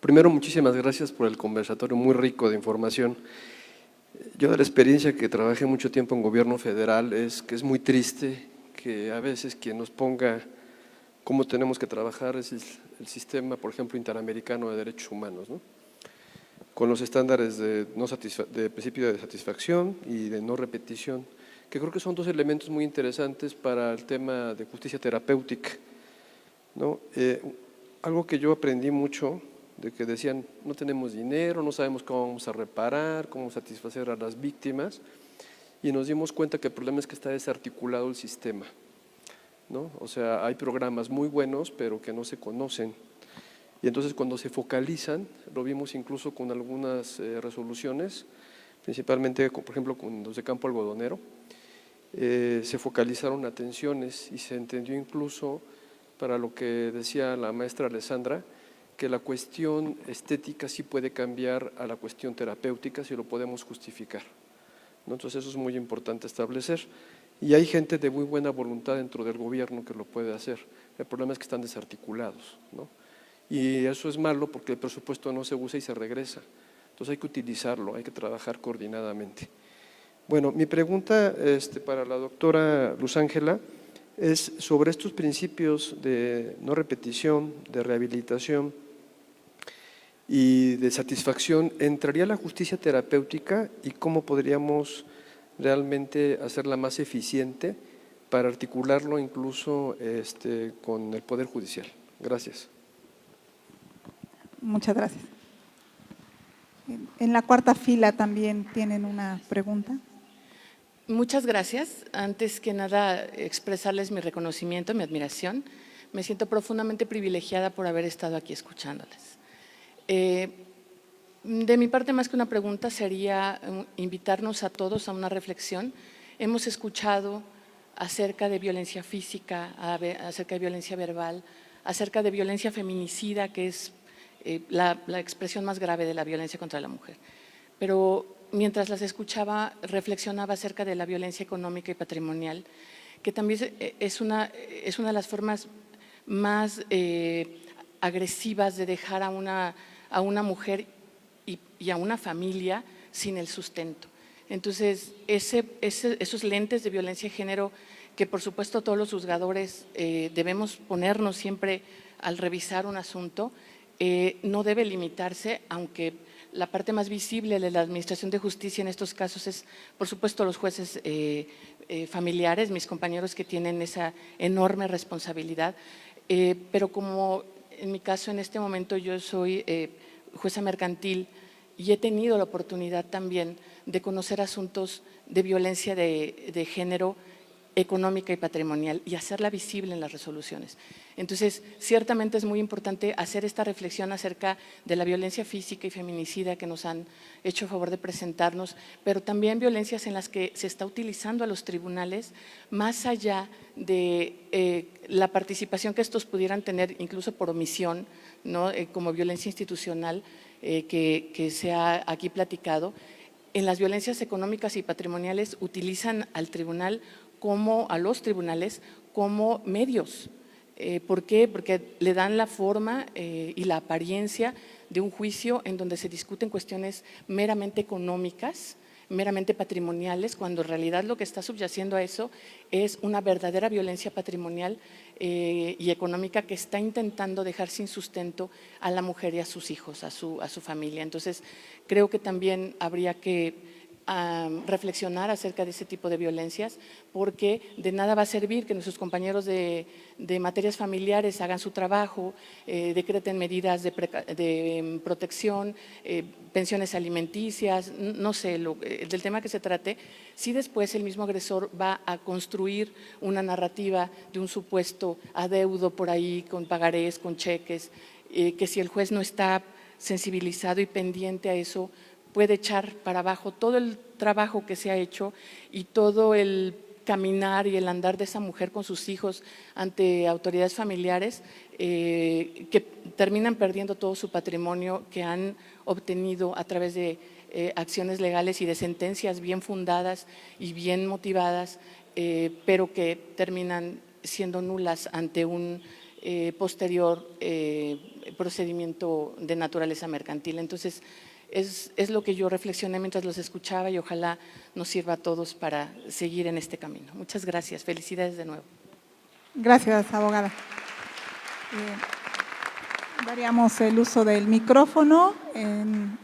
Primero, muchísimas gracias por el conversatorio muy rico de información. Yo de la experiencia que trabajé mucho tiempo en gobierno federal es que es muy triste que a veces quien nos ponga cómo tenemos que trabajar es el sistema, por ejemplo, interamericano de derechos humanos, ¿no? Con los estándares de principio de satisfacción y de no repetición, que creo que son dos elementos muy interesantes para el tema de justicia terapéutica, ¿no? Algo que yo aprendí mucho, de que decían, no tenemos dinero, no sabemos cómo vamos a reparar, cómo satisfacer a las víctimas, y nos dimos cuenta que el problema es que está desarticulado el sistema, ¿no? O sea, hay programas muy buenos, pero que no se conocen, y entonces cuando se focalizan, lo vimos incluso con algunas resoluciones, principalmente, por ejemplo, con los de campo algodonero, se focalizaron atenciones y se entendió incluso, para lo que decía la maestra Alessandra, que la cuestión estética sí puede cambiar a la cuestión terapéutica si lo podemos justificar, ¿no? Entonces eso es muy importante establecer y hay gente de muy buena voluntad dentro del gobierno que lo puede hacer, el problema es que están desarticulados, ¿no? Y eso es malo porque el presupuesto no se usa y se regresa, entonces hay que utilizarlo, hay que trabajar coordinadamente. Bueno, mi pregunta para la doctora Luz Ángela es sobre estos principios de no repetición, de rehabilitación y de satisfacción. ¿Entraría la justicia terapéutica y cómo podríamos realmente hacerla más eficiente para articularlo incluso con el Poder Judicial? Gracias. Muchas gracias. En la cuarta fila también tienen una pregunta. Muchas gracias. Antes que nada, expresarles mi reconocimiento, mi admiración. Me siento profundamente privilegiada por haber estado aquí escuchándoles. De mi parte, más que una pregunta, sería invitarnos a todos a una reflexión. Hemos escuchado acerca de violencia física, acerca de violencia verbal, acerca de violencia feminicida, que es la expresión más grave de la violencia contra la mujer. Pero mientras las escuchaba, reflexionaba acerca de la violencia económica y patrimonial, que también es una de las formas más agresivas de dejar a una mujer y a una familia sin el sustento. Entonces, esos lentes de violencia de género que por supuesto todos los juzgadores debemos ponernos siempre al revisar un asunto, no debe limitarse, aunque la parte más visible de la Administración de Justicia en estos casos es, por supuesto, los jueces familiares, mis compañeros que tienen esa enorme responsabilidad, pero como en mi caso en este momento yo soy jueza mercantil y he tenido la oportunidad también de conocer asuntos de violencia de género económica y patrimonial y hacerla visible en las resoluciones. Entonces, ciertamente es muy importante hacer esta reflexión acerca de la violencia física y feminicida que nos han hecho favor de presentarnos, pero también violencias en las que se está utilizando a los tribunales más allá de la participación que estos pudieran tener, incluso por omisión, ¿no? Como violencia institucional que se ha aquí platicado. En las violencias económicas y patrimoniales utilizan al tribunal a los tribunales como medios. ¿Por qué? Porque le dan la forma y la apariencia de un juicio en donde se discuten cuestiones meramente económicas, meramente patrimoniales, cuando en realidad lo que está subyaciendo a eso es una verdadera violencia patrimonial y económica que está intentando dejar sin sustento a la mujer y a sus hijos, a su familia. Entonces, creo que también habría que reflexionar acerca de ese tipo de violencias, porque de nada va a servir que nuestros compañeros de materias familiares hagan su trabajo, decreten medidas de protección, pensiones alimenticias, no sé, del tema que se trate, si después el mismo agresor va a construir una narrativa de un supuesto adeudo por ahí con pagarés, con cheques, que si el juez no está sensibilizado y pendiente a eso, puede echar para abajo todo el trabajo que se ha hecho y todo el caminar y el andar de esa mujer con sus hijos ante autoridades familiares que terminan perdiendo todo su patrimonio que han obtenido a través de acciones legales y de sentencias bien fundadas y bien motivadas, pero que terminan siendo nulas ante un posterior procedimiento de naturaleza mercantil. Entonces, es lo que yo reflexioné mientras los escuchaba y ojalá nos sirva a todos para seguir en este camino. Muchas gracias, felicidades de nuevo. Gracias, abogada. Daríamos el uso del micrófono en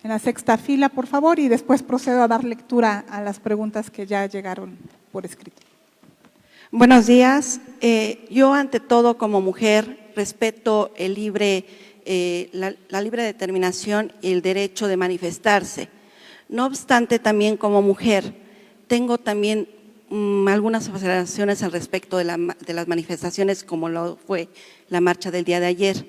la sexta fila, por favor, y después procedo a dar lectura a las preguntas que ya llegaron por escrito. Buenos días. Yo, ante todo, como mujer, respeto el la libre determinación y el derecho de manifestarse. No obstante, también como mujer, tengo también algunas observaciones al respecto de las manifestaciones, como lo fue la marcha del día de ayer.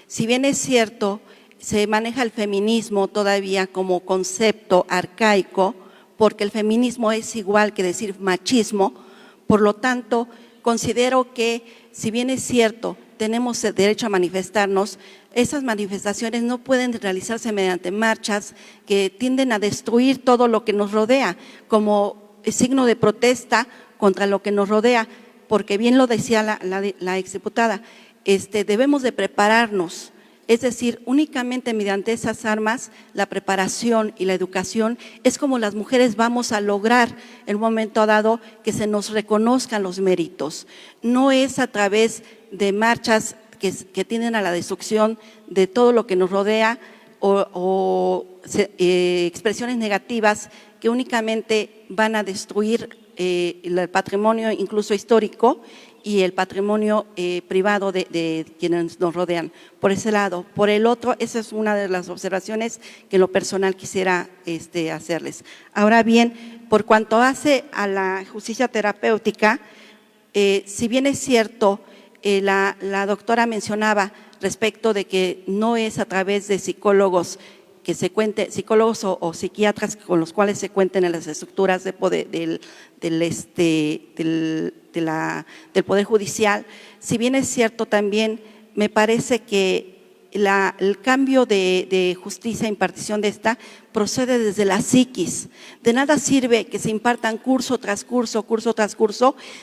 Si bien es cierto, se maneja el feminismo todavía como concepto arcaico, porque el feminismo es igual que decir machismo, por lo tanto, considero que, si bien es cierto, tenemos el derecho a manifestarnos, esas manifestaciones no pueden realizarse mediante marchas que tienden a destruir todo lo que nos rodea, como signo de protesta contra lo que nos rodea, porque bien lo decía la exdiputada, debemos de prepararnos, es decir, únicamente mediante esas armas, la preparación y la educación, es como las mujeres vamos a lograr en un momento dado que se nos reconozcan los méritos. No es a través de marchas que tienden a la destrucción de todo lo que nos rodea o expresiones negativas que únicamente van a destruir el patrimonio incluso histórico y el patrimonio privado de quienes nos rodean. Por ese lado. Por el otro, esa es una de las observaciones que en lo personal quisiera hacerles. Ahora bien, por cuanto hace a la justicia terapéutica, si bien es cierto, la doctora mencionaba respecto de que no es a través de psicólogos que se cuente, psicólogos o psiquiatras con los cuales se cuenten en las estructuras de poder, del Poder Judicial. Si bien es cierto, también me parece que el cambio de justicia, impartición de esta, procede desde la psiquis. De nada sirve que se impartan curso tras curso,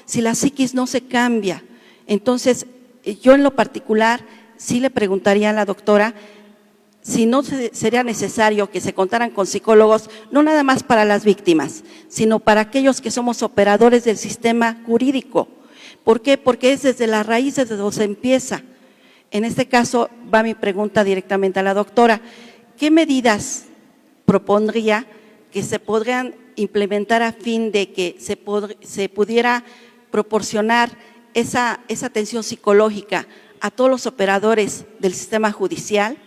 si la psiquis no se cambia. Entonces, yo en lo particular sí le preguntaría a la doctora si no sería necesario que se contaran con psicólogos, no nada más para las víctimas, sino para aquellos que somos operadores del sistema jurídico. ¿Por qué? Porque es desde las raíces de donde se empieza. En este caso va mi pregunta directamente a la doctora. ¿Qué medidas propondría que se podrían implementar a fin de que se pudiera proporcionar esa atención psicológica a todos los operadores del sistema judicial?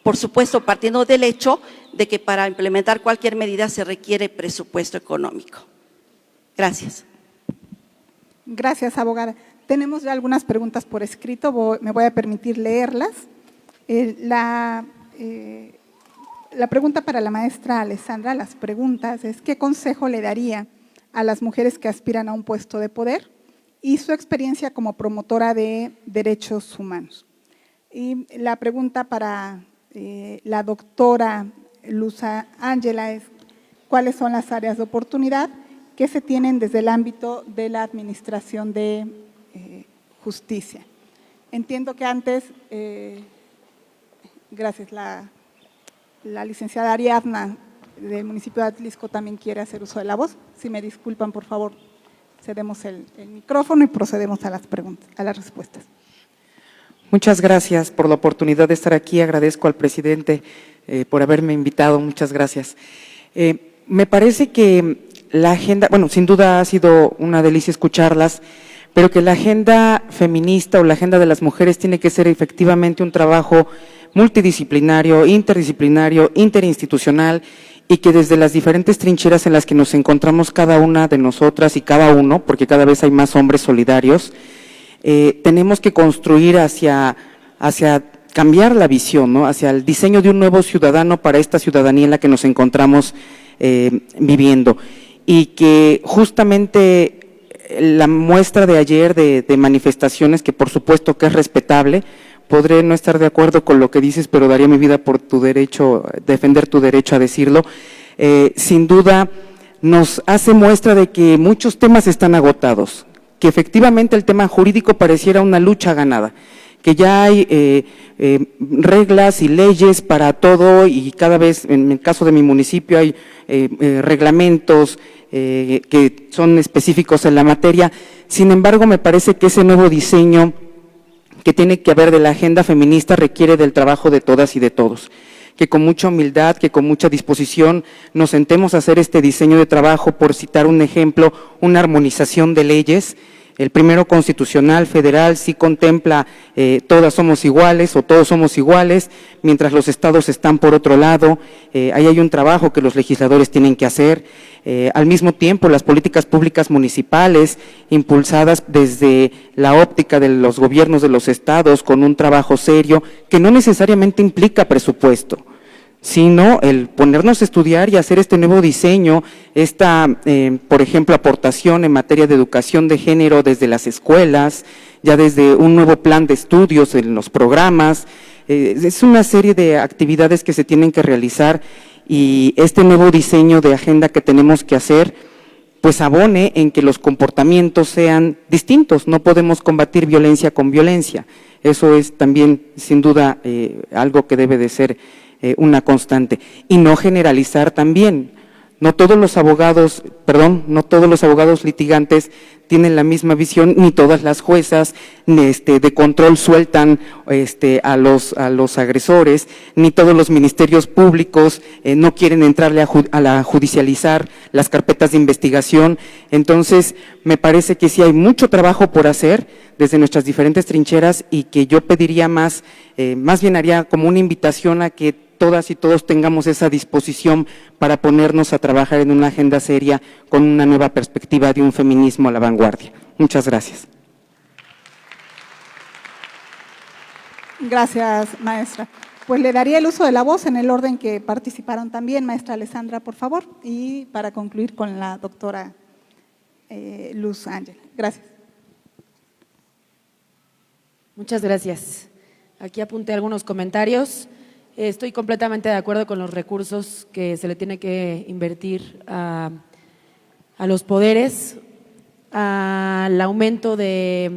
Por supuesto, partiendo del hecho de que para implementar cualquier medida se requiere presupuesto económico. Gracias. Gracias, abogada. Tenemos ya algunas preguntas por escrito, me voy a permitir leerlas. La pregunta para la maestra Alessandra, las preguntas es: ¿qué consejo le daría a las mujeres que aspiran a un puesto de poder y su experiencia como promotora de derechos humanos? Y la pregunta para la doctora Luz Ángela es: ¿cuáles son las áreas de oportunidad que se tienen desde el ámbito de la administración de justicia? Entiendo que antes, gracias, la licenciada Ariadna del municipio de Atlisco también quiere hacer uso de la voz. Si me disculpan, por favor, cedemos el micrófono y procedemos a las preguntas, a las respuestas. Muchas gracias por la oportunidad de estar aquí. Agradezco al presidente por haberme invitado. Muchas gracias. Me parece que la agenda, bueno, sin duda ha sido una delicia escucharlas, pero que la agenda feminista o la agenda de las mujeres tiene que ser efectivamente un trabajo multidisciplinario, interdisciplinario, interinstitucional, y que desde las diferentes trincheras en las que nos encontramos cada una de nosotras y cada uno, porque cada vez hay más hombres solidarios, tenemos que construir hacia cambiar la visión, ¿no? Hacia el diseño de un nuevo ciudadano para esta ciudadanía en la que nos encontramos viviendo. Y que justamente la muestra de ayer de manifestaciones, que por supuesto que es respetable, podré no estar de acuerdo con lo que dices, pero daría mi vida por tu derecho, defender tu derecho a decirlo, sin duda nos hace muestra de que muchos temas están agotados, que efectivamente el tema jurídico pareciera una lucha ganada, que ya hay reglas y leyes para todo, y cada vez, en el caso de mi municipio, hay reglamentos que son específicos en la materia. Sin embargo, me parece que ese nuevo diseño que tiene que haber de la agenda feminista requiere del trabajo de todas y de todos, que con mucha humildad, que con mucha disposición nos sentemos a hacer este diseño de trabajo. Por citar un ejemplo, una armonización de leyes. El primero constitucional federal sí contempla todas somos iguales o todos somos iguales, mientras los estados están por otro lado. Ahí hay un trabajo que los legisladores tienen que hacer. Al mismo tiempo, las políticas públicas municipales impulsadas desde la óptica de los gobiernos de los estados, con un trabajo serio que no necesariamente implica presupuesto, sino el ponernos a estudiar y hacer este nuevo diseño, por ejemplo, aportación en materia de educación de género desde las escuelas, ya desde un nuevo plan de estudios en los programas. Es una serie de actividades que se tienen que realizar, y este nuevo diseño de agenda que tenemos que hacer, pues abone en que los comportamientos sean distintos. No podemos combatir violencia con violencia. Eso es también, sin duda, algo que debe de ser una constante, y no generalizar también. No todos los abogados litigantes tienen la misma visión, ni todas las juezas de control sueltan a los agresores, ni todos los ministerios públicos no quieren entrarle a judicializar las carpetas de investigación. Entonces, me parece que sí hay mucho trabajo por hacer desde nuestras diferentes trincheras, y que yo pediría más bien haría como una invitación a que todas y todos tengamos esa disposición para ponernos a trabajar en una agenda seria con una nueva perspectiva de un feminismo a la vanguardia. Muchas gracias. Gracias, maestra. Pues le daría el uso de la voz en el orden que participaron también. Maestra Alessandra, por favor, y para concluir con la doctora Luz Ángela. Gracias. Muchas gracias. aquí apunté algunos comentarios. Estoy completamente de acuerdo con los recursos que se le tiene que invertir a los poderes, al aumento de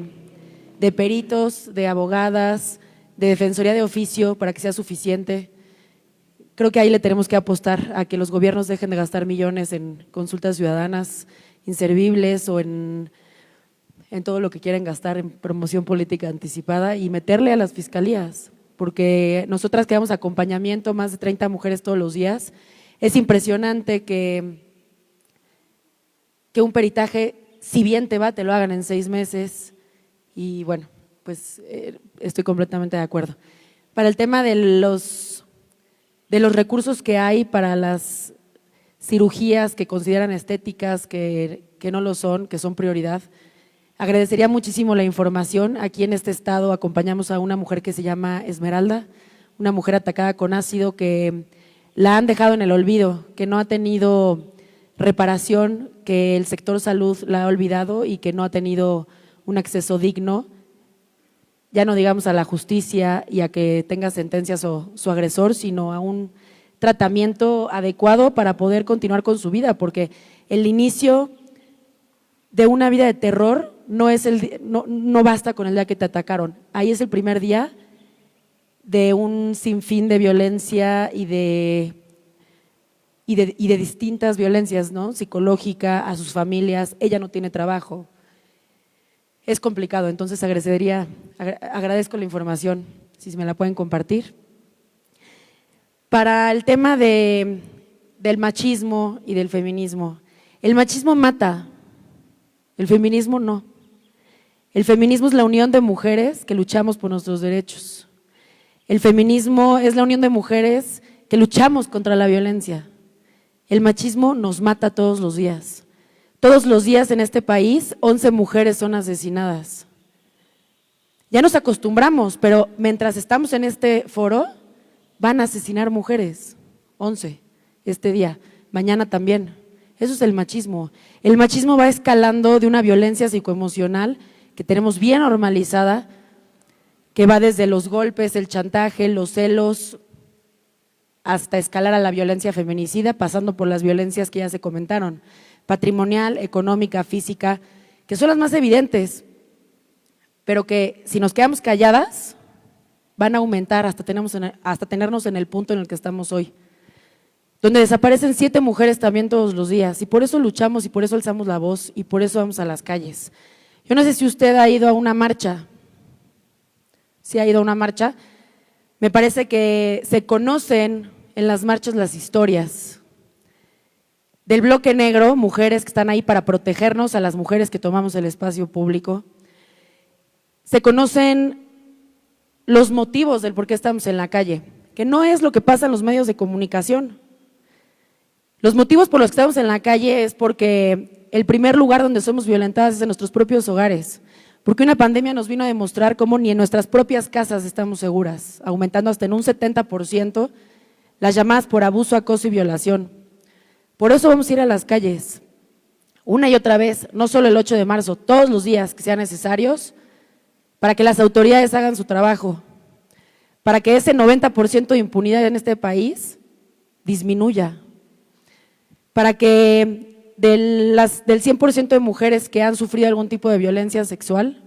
peritos, de abogadas, de defensoría de oficio para que sea suficiente. Creo que ahí le tenemos que apostar a que los gobiernos dejen de gastar millones en consultas ciudadanas inservibles o en todo lo que quieren gastar en promoción política anticipada y meterle a las fiscalías, porque nosotras que damos acompañamiento, más de 30 mujeres todos los días, es impresionante que un peritaje, si bien te va, te lo hagan en 6 meses y bueno, pues estoy completamente de acuerdo. Para el tema de los recursos que hay para las cirugías que consideran estéticas, que no lo son, que son prioridad, agradecería muchísimo la información. Aquí en este estado acompañamos a una mujer que se llama Esmeralda, una mujer atacada con ácido que la han dejado en el olvido, que no ha tenido reparación, que el sector salud la ha olvidado y que no ha tenido un acceso digno, ya no digamos a la justicia y a que tenga sentencia su agresor, sino a un tratamiento adecuado para poder continuar con su vida, porque el inicio de una vida de terror no basta con el día que te atacaron. Ahí es el primer día de un sinfín de violencia y de distintas violencias, ¿no? Psicológica, a sus familias, ella no tiene trabajo. Es complicado, entonces agradezco la información, si me la pueden compartir. Para el tema del machismo y del feminismo, el machismo mata, el feminismo no. El feminismo es la unión de mujeres que luchamos por nuestros derechos. El feminismo es la unión de mujeres que luchamos contra la violencia. El machismo nos mata todos los días. Todos los días en este país 11 mujeres son asesinadas. Ya nos acostumbramos, pero mientras estamos en este foro van a asesinar mujeres, 11 este día, mañana también. Eso es el machismo. El machismo va escalando de una violencia psicoemocional que tenemos bien normalizada, que va desde los golpes, el chantaje, los celos, hasta escalar a la violencia feminicida, pasando por las violencias que ya se comentaron, patrimonial, económica, física, que son las más evidentes, pero que si nos quedamos calladas, van a aumentar hasta tenernos en el punto en el que estamos hoy, donde desaparecen 7 mujeres también todos los días, y por eso luchamos y por eso alzamos la voz y por eso vamos a las calles. Yo no sé si usted ha ido a una marcha. Si ha ido a una marcha, me parece que se conocen en las marchas las historias del bloque negro, mujeres que están ahí para protegernos a las mujeres que tomamos el espacio público. Se conocen los motivos del por qué estamos en la calle, que no es lo que pasa en los medios de comunicación. Los motivos por los que estamos en la calle es porque el primer lugar donde somos violentadas es en nuestros propios hogares, porque una pandemia nos vino a demostrar cómo ni en nuestras propias casas estamos seguras, aumentando hasta en un 70% las llamadas por abuso, acoso y violación. Por eso vamos a ir a las calles, una y otra vez, no solo el 8 de marzo, todos los días que sean necesarios, para que las autoridades hagan su trabajo, para que ese 90% de impunidad en este país disminuya, para que del 100% de mujeres que han sufrido algún tipo de violencia sexual,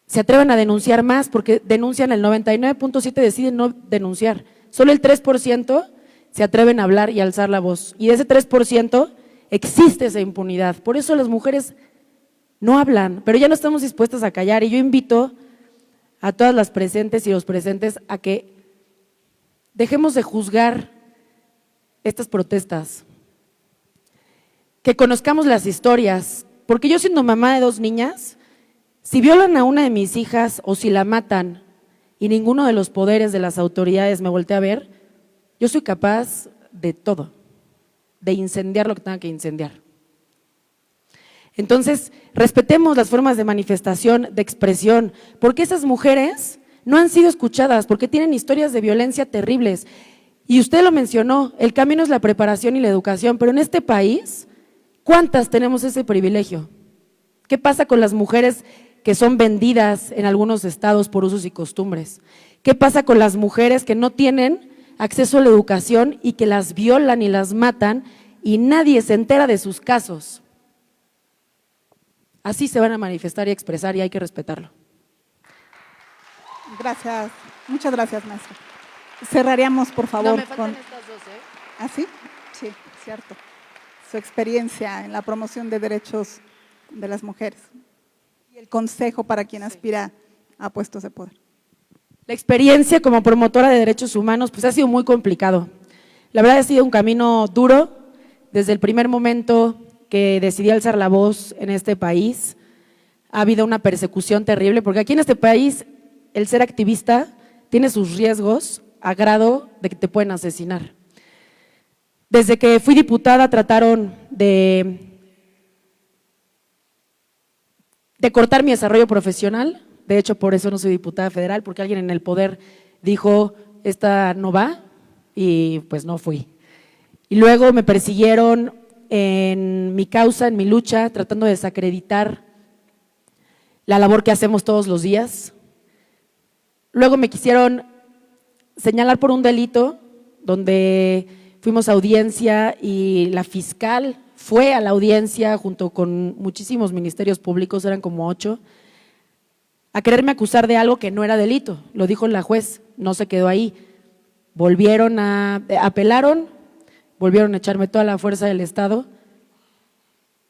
se atrevan a denunciar más, porque denuncian el 99.7%, deciden no denunciar, solo el 3% se atreven a hablar y a alzar la voz, y de ese 3% existe esa impunidad. Por eso las mujeres no hablan, pero ya no estamos dispuestas a callar, y yo invito a todas las presentes y los presentes a que dejemos de juzgar estas protestas, que conozcamos las historias, porque yo siendo mamá de 2 niñas, si violan a una de mis hijas o si la matan y ninguno de los poderes de las autoridades me voltea a ver, yo soy capaz de todo, de incendiar lo que tenga que incendiar. Entonces, respetemos las formas de manifestación, de expresión, porque esas mujeres no han sido escuchadas, porque tienen historias de violencia terribles. Y usted lo mencionó, el camino es la preparación y la educación, pero en este país, ¿cuántas tenemos ese privilegio? ¿Qué pasa con las mujeres que son vendidas en algunos estados por usos y costumbres? ¿Qué pasa con las mujeres que no tienen acceso a la educación y que las violan y las matan y nadie se entera de sus casos? Así se van a manifestar y expresar y hay que respetarlo. Gracias, muchas gracias, maestra. Cerraríamos, por favor, No, me faltan con… estas dos, ¿eh? ¿Ah, sí? Sí, cierto. Su experiencia en la promoción de derechos de las mujeres y el consejo para quien aspira a puestos de poder. La experiencia como promotora de derechos humanos pues ha sido muy complicado. La verdad ha sido un camino duro desde el primer momento que decidí alzar la voz en este país. Ha habido una persecución terrible porque aquí en este país el ser activista tiene sus riesgos a grado de que te pueden asesinar. Desde que fui diputada trataron de cortar mi desarrollo profesional. De hecho, por eso no soy diputada federal, porque alguien en el poder dijo, esta no va, y pues no fui. Y luego me persiguieron en mi causa, en mi lucha, tratando de desacreditar la labor que hacemos todos los días. Luego me quisieron señalar por un delito donde fuimos a audiencia y la fiscal fue a la audiencia junto con muchísimos ministerios públicos, eran como 8, a quererme acusar de algo que no era delito. Lo dijo la juez, no se quedó ahí. Apelaron, volvieron a echarme toda la fuerza del Estado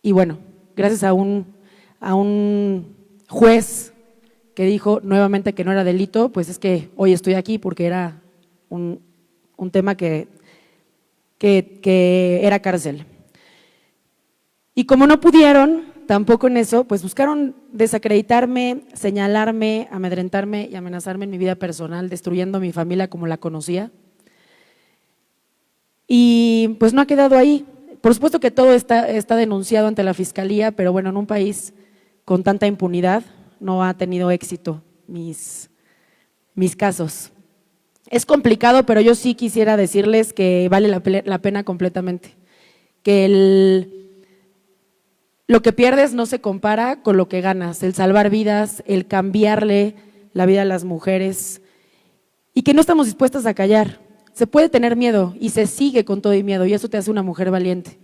y bueno, gracias a un juez que dijo nuevamente que no era delito, pues es que hoy estoy aquí porque era un tema que era cárcel. Y como no pudieron, tampoco en eso, pues buscaron desacreditarme, señalarme, amedrentarme y amenazarme en mi vida personal, destruyendo mi familia como la conocía. Y pues no ha quedado ahí. Por supuesto que todo está denunciado ante la fiscalía, pero bueno, en un país con tanta impunidad no ha tenido éxito mis casos. Es complicado, pero yo sí quisiera decirles que vale la pena completamente, que lo que pierdes no se compara con lo que ganas, el salvar vidas, el cambiarle la vida a las mujeres y que no estamos dispuestas a callar. Se puede tener miedo y se sigue con todo y miedo y eso te hace una mujer valiente.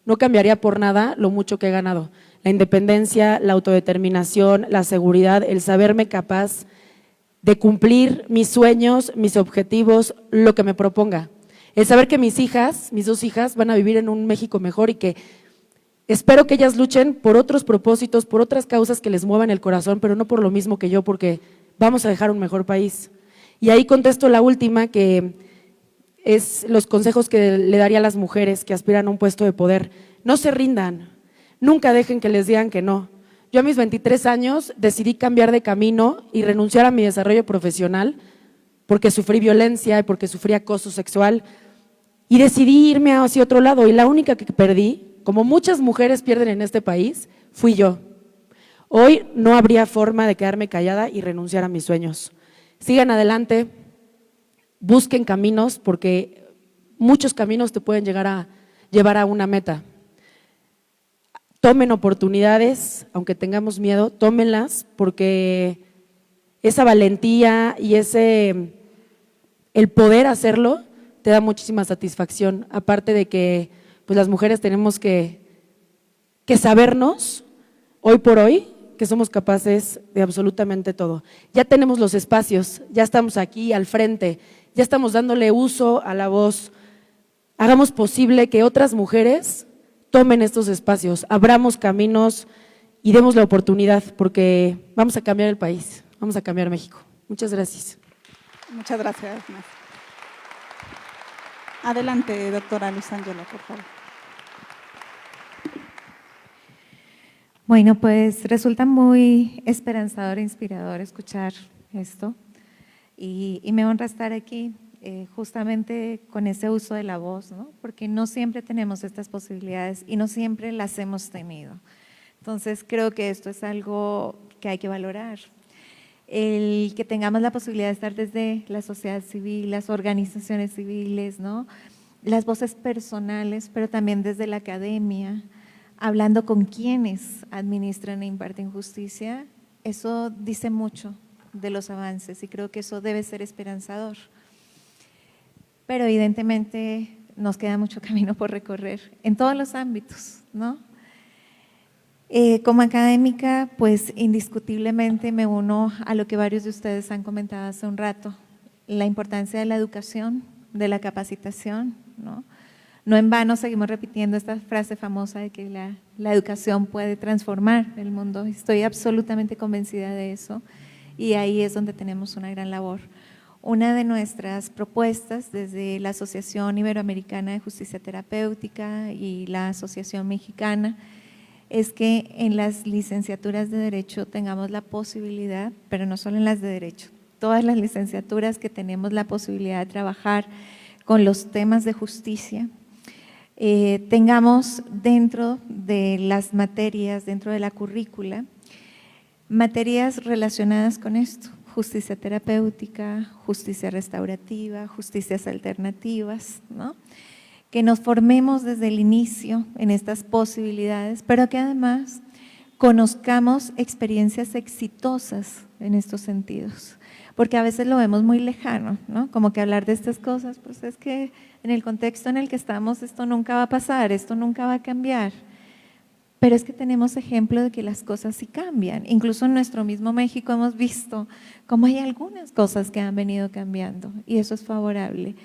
No cambiaría por nada lo mucho que he ganado, la independencia, la autodeterminación, la seguridad, el saberme capaz de cumplir mis sueños, mis objetivos, lo que me proponga. El saber que mis 2 hijas van a vivir en un México mejor y que espero que ellas luchen por otros propósitos, por otras causas que les muevan el corazón, pero no por lo mismo que yo, porque vamos a dejar un mejor país. Y ahí contesto la última, que es los consejos que le daría a las mujeres que aspiran a un puesto de poder. No se rindan, nunca dejen que les digan que no. Yo a mis 23 años decidí cambiar de camino y renunciar a mi desarrollo profesional porque sufrí violencia y porque sufrí acoso sexual y decidí irme hacia otro lado y la única que perdí, como muchas mujeres pierden en este país, fui yo. Hoy no habría forma de quedarme callada y renunciar a mis sueños. Sigan adelante, busquen caminos porque muchos caminos te pueden llevar a una meta. Tomen oportunidades, aunque tengamos miedo, tómenlas porque esa valentía y el poder hacerlo te da muchísima satisfacción, aparte de que pues las mujeres tenemos que sabernos hoy por hoy que somos capaces de absolutamente todo. Ya tenemos los espacios, ya estamos aquí al frente, ya estamos dándole uso a la voz. Hagamos posible que otras mujeres tomen estos espacios, abramos caminos y demos la oportunidad porque vamos a cambiar el país, vamos a cambiar México. Muchas gracias. Muchas gracias, maestra. Adelante, doctora Luz Ángela, por favor. Bueno, pues resulta muy esperanzador e inspirador escuchar esto y me honra estar aquí justamente con ese uso de la voz, ¿no? Porque no siempre tenemos estas posibilidades y no siempre las hemos tenido. Entonces creo que esto es algo que hay que valorar. El que tengamos la posibilidad de estar desde la sociedad civil, las organizaciones civiles, ¿no? Las voces personales, pero también desde la academia, hablando con quienes administran e imparten justicia, eso dice mucho de los avances y creo que eso debe ser esperanzador. Pero evidentemente nos queda mucho camino por recorrer en todos los ámbitos, ¿no? Como académica, pues indiscutiblemente me uno a lo que varios de ustedes han comentado hace un rato, la importancia de la educación, de la capacitación, ¿no? No en vano seguimos repitiendo esta frase famosa de que la educación puede transformar el mundo. Estoy absolutamente convencida de eso y ahí es donde tenemos una gran labor. Una de nuestras propuestas desde la Asociación Iberoamericana de Justicia Terapéutica y la Asociación Mexicana es que en las licenciaturas de Derecho tengamos la posibilidad, pero no solo en las de Derecho, todas las licenciaturas que tenemos la posibilidad de trabajar con los temas de justicia, tengamos dentro de las materias, dentro de la currícula, materias relacionadas con esto, justicia terapéutica, justicia restaurativa, justicias alternativas, ¿no? Que nos formemos desde el inicio en estas posibilidades, pero que además conozcamos experiencias exitosas en estos sentidos, porque a veces lo vemos muy lejano, ¿no? Como que hablar de estas cosas, pues es que en el contexto en el que estamos esto nunca va a pasar, esto nunca va a cambiar, pero es que tenemos ejemplo de que las cosas sí cambian. Incluso en nuestro mismo México hemos visto cómo hay algunas cosas que han venido cambiando y eso es favorable.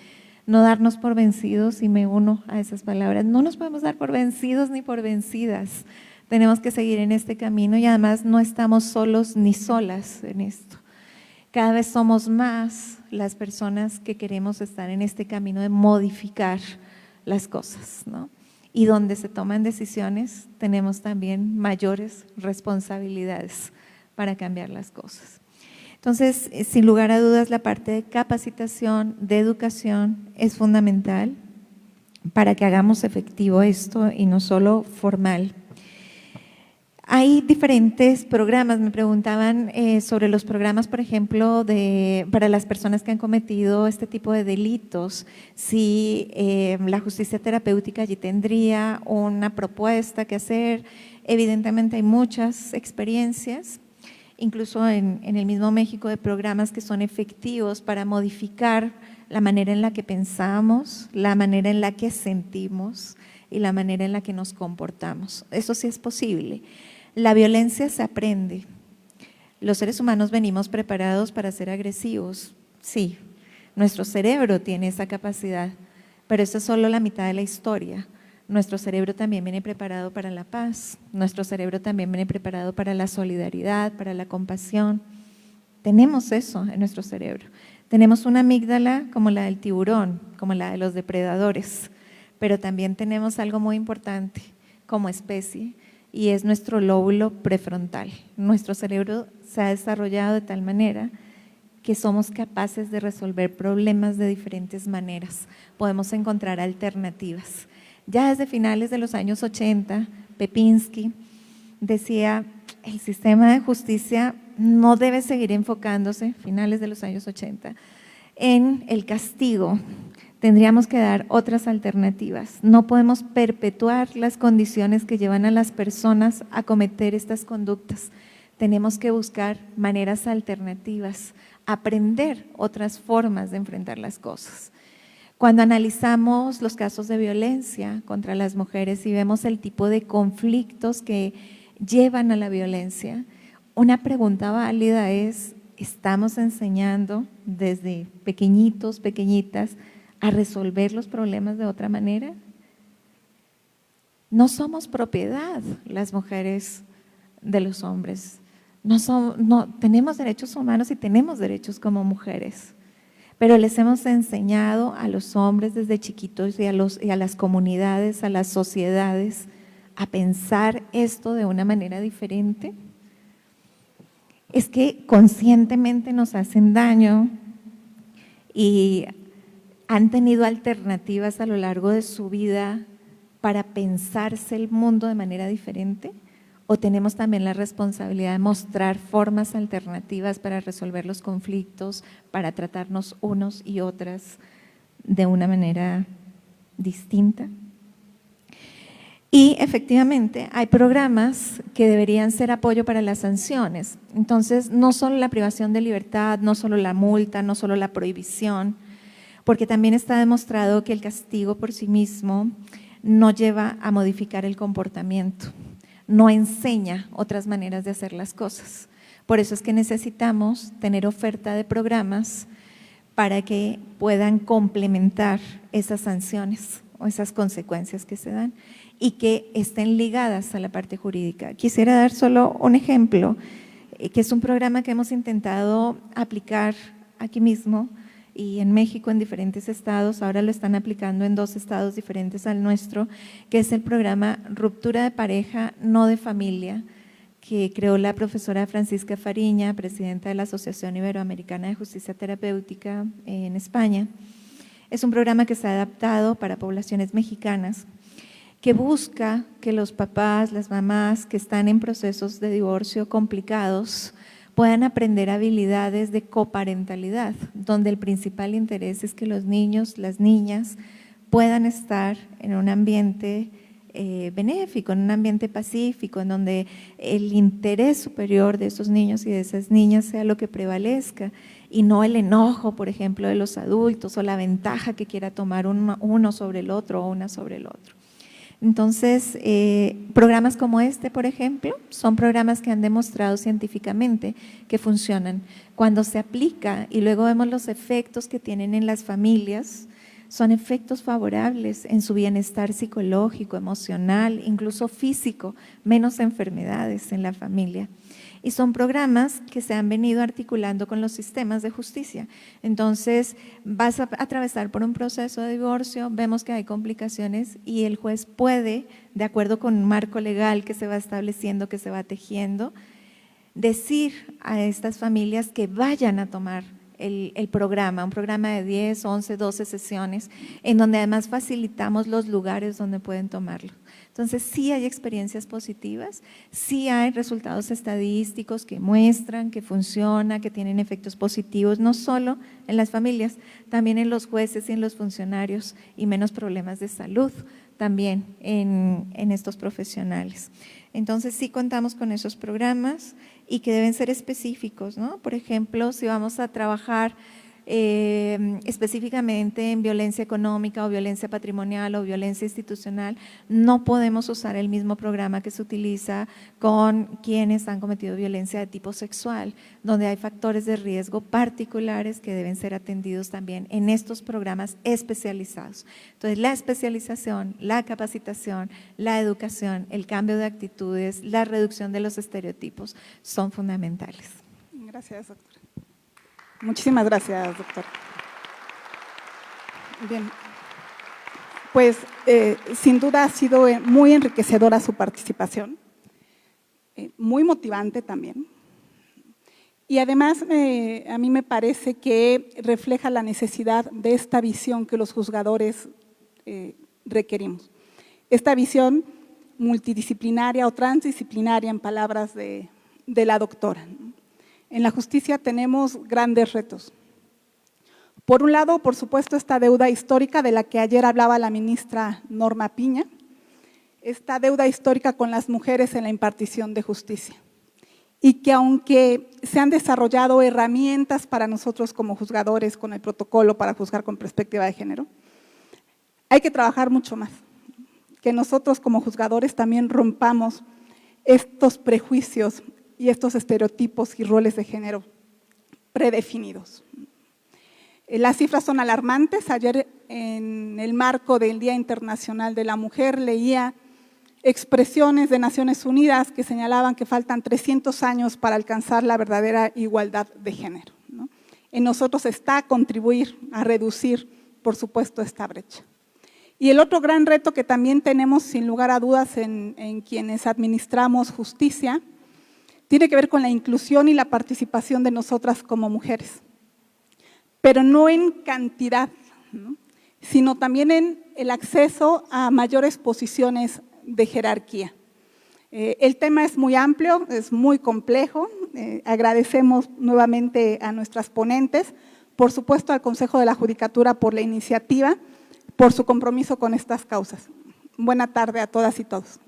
No darnos por vencidos, y me uno a esas palabras, no nos podemos dar por vencidos ni por vencidas, tenemos que seguir en este camino y además no estamos solos ni solas en esto. Cada vez somos más las personas que queremos estar en este camino de modificar las cosas, ¿no? Y donde se toman decisiones tenemos también mayores responsabilidades para cambiar las cosas. Entonces, sin lugar a dudas, la parte de capacitación, de educación es fundamental para que hagamos efectivo esto y no solo formal. Hay diferentes programas, me preguntaban sobre los programas, por ejemplo, para las personas que han cometido este tipo de delitos, si la justicia terapéutica allí tendría una propuesta que hacer. Evidentemente hay muchas experiencias, incluso en el mismo México, de programas que son efectivos para modificar la manera en la que pensamos, la manera en la que sentimos y la manera en la que nos comportamos. Eso sí es posible. La violencia se aprende. Los seres humanos venimos preparados para ser agresivos, sí, nuestro cerebro tiene esa capacidad, pero esa es solo la mitad de la historia. Nuestro cerebro también viene preparado para la paz, nuestro cerebro también viene preparado para la solidaridad, para la compasión. Tenemos eso en nuestro cerebro. Tenemos una amígdala como la del tiburón, como la de los depredadores, pero también tenemos algo muy importante como especie y es nuestro lóbulo prefrontal. Nuestro cerebro se ha desarrollado de tal manera que somos capaces de resolver problemas de diferentes maneras. Podemos encontrar alternativas. Ya desde finales de los años 80, Pepinsky decía, el sistema de justicia no debe seguir enfocándose, finales de los años 80, en el castigo. Tendríamos que dar otras alternativas. No podemos perpetuar las condiciones que llevan a las personas a cometer estas conductas. Tenemos que buscar maneras alternativas, aprender otras formas de enfrentar las cosas. Cuando analizamos los casos de violencia contra las mujeres y vemos el tipo de conflictos que llevan a la violencia, una pregunta válida es, ¿estamos enseñando desde pequeñitos, pequeñitas, a resolver los problemas de otra manera? No somos propiedad las mujeres de los hombres, tenemos derechos humanos y tenemos derechos como mujeres. Pero les hemos enseñado a los hombres desde chiquitos y a las comunidades, a las sociedades, a pensar esto de una manera diferente. Es que conscientemente nos hacen daño y han tenido alternativas a lo largo de su vida para pensarse el mundo de manera diferente. ¿O tenemos también la responsabilidad de mostrar formas alternativas para resolver los conflictos, para tratarnos unos y otras de una manera distinta? Y efectivamente hay programas que deberían ser apoyo para las sanciones. Entonces, no solo la privación de libertad, no solo la multa, no solo la prohibición, porque también está demostrado que el castigo por sí mismo no lleva a modificar el comportamiento, no enseña otras maneras de hacer las cosas. Por eso es que necesitamos tener oferta de programas para que puedan complementar esas sanciones o esas consecuencias que se dan y que estén ligadas a la parte jurídica. Quisiera dar solo un ejemplo, que es un programa que hemos intentado aplicar aquí mismo y en México en diferentes estados, ahora lo están aplicando en 2 estados diferentes al nuestro, que es el programa Ruptura de Pareja, no de Familia, que creó la profesora Francisca Fariña, presidenta de la Asociación Iberoamericana de Justicia Terapéutica en España. Es un programa que se ha adaptado para poblaciones mexicanas, que busca que los papás, las mamás que están en procesos de divorcio complicados puedan aprender habilidades de coparentalidad, donde el principal interés es que los niños, las niñas puedan estar en un ambiente benéfico, en un ambiente pacífico, en donde el interés superior de esos niños y de esas niñas sea lo que prevalezca y no el enojo, por ejemplo, de los adultos o la ventaja que quiera tomar uno sobre el otro o una sobre el otro. Entonces, programas como este, por ejemplo, son programas que han demostrado científicamente que funcionan. Cuando se aplica y luego vemos los efectos que tienen en las familias, son efectos favorables en su bienestar psicológico, emocional, incluso físico, menos enfermedades en la familia. Y son programas que se han venido articulando con los sistemas de justicia. Entonces, vas a atravesar por un proceso de divorcio, vemos que hay complicaciones y el juez puede, de acuerdo con un marco legal que se va estableciendo, que se va tejiendo, decir a estas familias que vayan a tomar el programa, un programa de 10, 11, 12 sesiones, en donde además facilitamos los lugares donde pueden tomarlo. Entonces, sí hay experiencias positivas, sí hay resultados estadísticos que muestran que funciona, que tienen efectos positivos, no solo en las familias, también en los jueces y en los funcionarios y menos problemas de salud también en estos profesionales. Entonces, sí contamos con esos programas y que deben ser específicos, ¿no? Por ejemplo, si vamos a trabajar específicamente en violencia económica o violencia patrimonial o violencia institucional, no podemos usar el mismo programa que se utiliza con quienes han cometido violencia de tipo sexual, donde hay factores de riesgo particulares que deben ser atendidos también en estos programas especializados. Entonces, la especialización, la capacitación, la educación, el cambio de actitudes, la reducción de los estereotipos son fundamentales. Gracias, doctora. Muchísimas gracias, doctora. Bien, pues sin duda ha sido muy enriquecedora su participación, muy motivante también. Y además a mí me parece que refleja la necesidad de esta visión que los juzgadores requerimos. Esta visión multidisciplinaria o transdisciplinaria, en palabras de la doctora. En la justicia tenemos grandes retos. Por un lado, por supuesto, esta deuda histórica de la que ayer hablaba la ministra Norma Piña, esta deuda histórica con las mujeres en la impartición de justicia. Y que aunque se han desarrollado herramientas para nosotros como juzgadores con el protocolo para juzgar con perspectiva de género, hay que trabajar mucho más. Que nosotros como juzgadores también rompamos estos prejuicios y estos estereotipos y roles de género predefinidos. Las cifras son alarmantes. Ayer, en el marco del Día Internacional de la Mujer, leía expresiones de Naciones Unidas que señalaban que faltan 300 años para alcanzar la verdadera igualdad de género, ¿no? En nosotros está contribuir a reducir, por supuesto, esta brecha. Y el otro gran reto que también tenemos, sin lugar a dudas, en quienes administramos justicia, tiene que ver con la inclusión y la participación de nosotras como mujeres, pero no en cantidad, ¿no? Sino también en el acceso a mayores posiciones de jerarquía. El tema es muy amplio, es muy complejo. Agradecemos nuevamente a nuestras ponentes, por supuesto al Consejo de la Judicatura por la iniciativa, por su compromiso con estas causas. buena tarde a todas y todos.